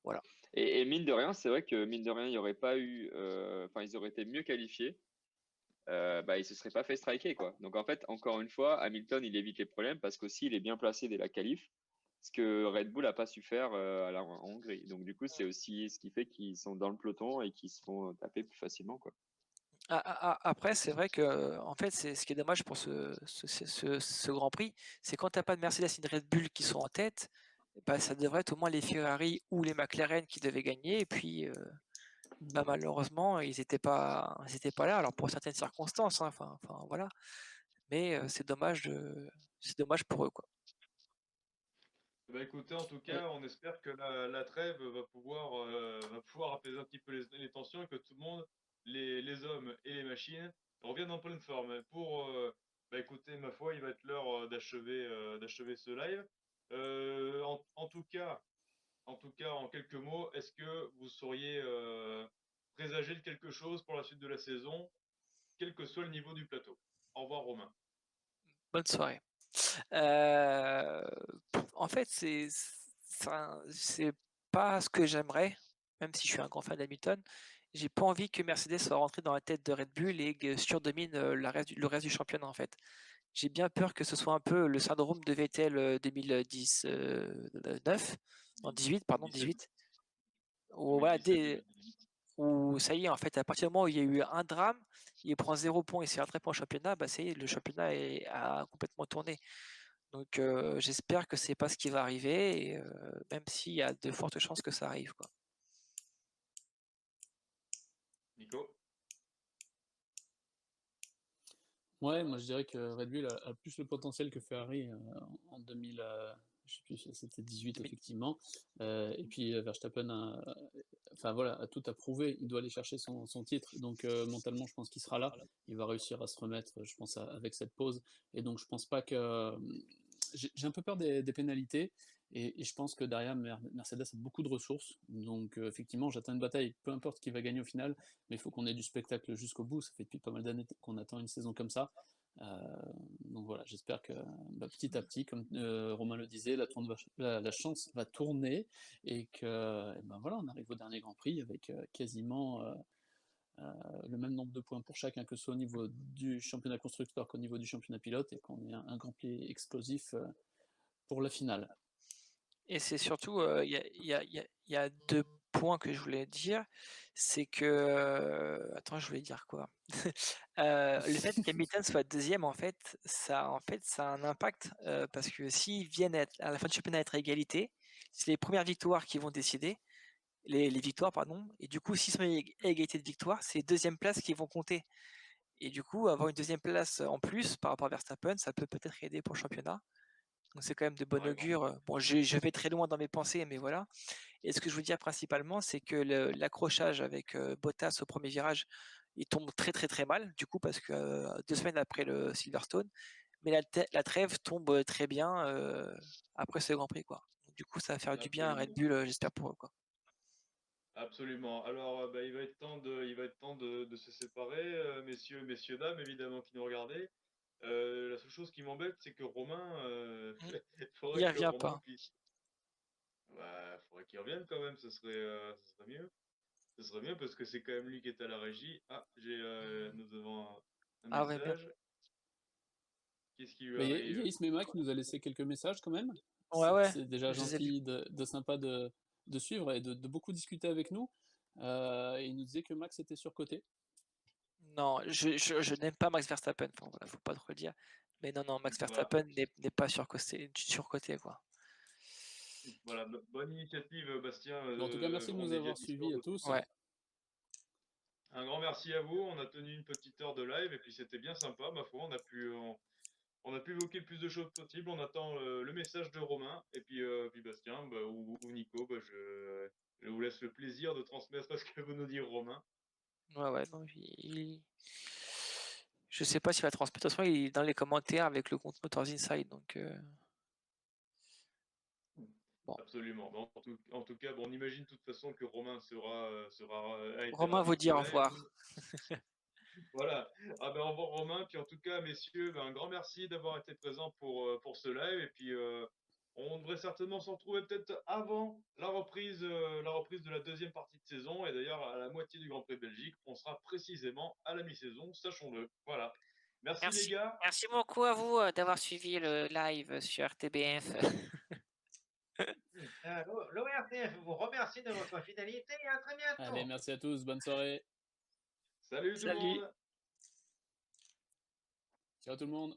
voilà. Et mine de rien, c'est vrai que mine de rien, il n'y aurait pas eu. Enfin, ils auraient été mieux qualifiés. Ils se seraient pas fait striker, quoi. Donc, en fait, encore une fois, Hamilton, il évite les problèmes parce qu'aussi, il est bien placé dès la qualif. Ce que Red Bull n'a pas su faire en Hongrie. Donc, du coup, c'est aussi ce qui fait qu'ils sont dans le peloton et qu'ils se font taper plus facilement, quoi. Après, c'est vrai que en fait, c'est ce qui est dommage pour ce Grand Prix, c'est quand tu n'as pas de Mercedes et de Red Bull qui sont en tête, ça devrait être au moins les Ferrari ou les McLaren qui devaient gagner. Et puis, malheureusement, ils étaient pas là. Alors pour certaines circonstances, hein, enfin voilà. Mais c'est dommage pour eux, quoi. Bah écoutez, en tout cas, on espère que la trêve va pouvoir apaiser un petit peu les tensions et que tout le monde, les hommes et les machines, reviennent en pleine forme. Écoutez, ma foi, il va être l'heure d'achever ce live. En tout cas, en quelques mots, est-ce que vous sauriez présager de quelque chose pour la suite de la saison, quel que soit le niveau du plateau? Au revoir, Romain. Bonne soirée. Euh, En fait, c'est pas ce que j'aimerais, même si je suis un grand fan d'Hamilton. J'ai pas envie que Mercedes soit rentré dans la tête de Red Bull et que surdomine le reste du championnat, en fait. J'ai bien peur que ce soit un peu le syndrome de Vettel 2019, non 18, pardon, 17, 18, où, voilà, 2017, 2018. où ça y est, en fait, à partir du moment où il y a eu un drame, il prend 0 points et c'est très pour le championnat, ça y est, le championnat a complètement tourné. Donc j'espère que c'est pas ce qui va arriver, et même s'il y a de fortes chances que ça arrive, quoi. Nico? Ouais, moi je dirais que Red Bull a plus le potentiel que Ferrari en 2000, je sais plus si c'était 18 effectivement. Et puis Verstappen enfin voilà, a tout à prouver. Il doit aller chercher son titre. Donc mentalement, je pense qu'il sera là. Il va réussir à se remettre, je pense, avec cette pause. Et donc je pense pas que j'ai un peu peur des pénalités. Et je pense que derrière, Mercedes a beaucoup de ressources. Donc effectivement, j'attends une bataille, peu importe qui va gagner au final, mais il faut qu'on ait du spectacle jusqu'au bout. Ça fait depuis pas mal d'années qu'on attend une saison comme ça. Donc voilà, j'espère que petit à petit, comme Romain le disait, la chance va tourner et que voilà, on arrive au dernier Grand Prix avec quasiment le même nombre de points pour chacun, que ce soit au niveau du championnat constructeur qu'au niveau du championnat pilote, et qu'on ait un Grand Prix explosif pour la finale. Et c'est surtout, il y a 2 points que je voulais dire. C'est que, attends, je voulais dire quoi? Le fait qu'Hamilton soit deuxième, en fait, ça a un impact, parce que s'ils viennent à la fin du championnat être à égalité, c'est les premières victoires qui vont décider, les victoires, pardon. Et du coup, s'ils sont à égalité de victoires, c'est les deuxièmes places qui vont compter. Et du coup, avoir une deuxième place en plus par rapport à Verstappen, ça peut peut-être aider pour le championnat. Donc c'est quand même de bon Ouais, augure. Bon, je vais très loin dans mes pensées, mais voilà. Et ce que je veux dire principalement, c'est que l'accrochage avec Bottas au premier virage, il tombe très très très mal, du coup, parce que 2 semaines après le Silverstone, mais la trêve tombe très bien après ce Grand Prix, quoi. Donc, du coup, ça va faire du bien à Red absolument. Bull, j'espère pour eux, quoi. Absolument. Alors, bah, il va être temps de se séparer, messieurs, dames, évidemment, qui nous regardez. La seule chose qui m'embête, c'est que Romain, Mm. il faudrait Il que revient Romain pas. puisse. Bah, faudrait qu'il revienne quand même, ce serait mieux. Ce serait mieux parce que c'est quand même lui qui est à la régie. Ah, nous avons un Ah ouais, bien. message. Qu'est-ce qui lui Mais il y a arrive? Ismema qui nous a laissé quelques messages quand même. Ouais, ouais, C'est déjà je les ai vus. gentil, de sympa de suivre et de beaucoup discuter avec nous. Et il nous disait que Max était surcoté. Non, je n'aime pas Max Verstappen, enfin, voilà, faut pas trop le dire. Mais non, non, Max Voilà, Verstappen n'est pas surcoté, quoi. voilà, bonne initiative, Bastien. Mais en tout cas, merci de On nous est via avoir suivis Discord à de toute tous. Ouais. façon. Un grand merci à vous. On a tenu une petite heure de live et puis c'était bien sympa, ma foi. On a pu évoquer le plus de choses possible. On attend le message de Romain et puis Bastien bah, ou Nico. Bah, je vous laisse le plaisir de transmettre ce que veut nous dire Romain. Ouais, ouais, non, je sais pas s'il va transmettre. De toute façon, il est dans les commentaires avec le compte Motors Inside, donc bon. Absolument. Bon, en tout cas, bon, on imagine de toute façon que Romain a été Romain ravi vous de ce dit au live. revoir. Voilà. Ah ben, au revoir Romain. Puis en tout cas, messieurs, ben, un grand merci d'avoir été présents pour ce live. Et puis, on devrait certainement se retrouver peut-être avant la reprise de la deuxième partie de saison. Et d'ailleurs, à la moitié du Grand Prix de Belgique, on sera précisément à la mi-saison, sachons-le. Voilà. Merci les Merci. gars. Merci beaucoup à vous d'avoir suivi le live sur RTBF. L'ORTF vous remercie de votre fidélité et à très bientôt. Allez, merci à tous. Bonne soirée. Salut tout le Salut. monde. Ciao tout le monde.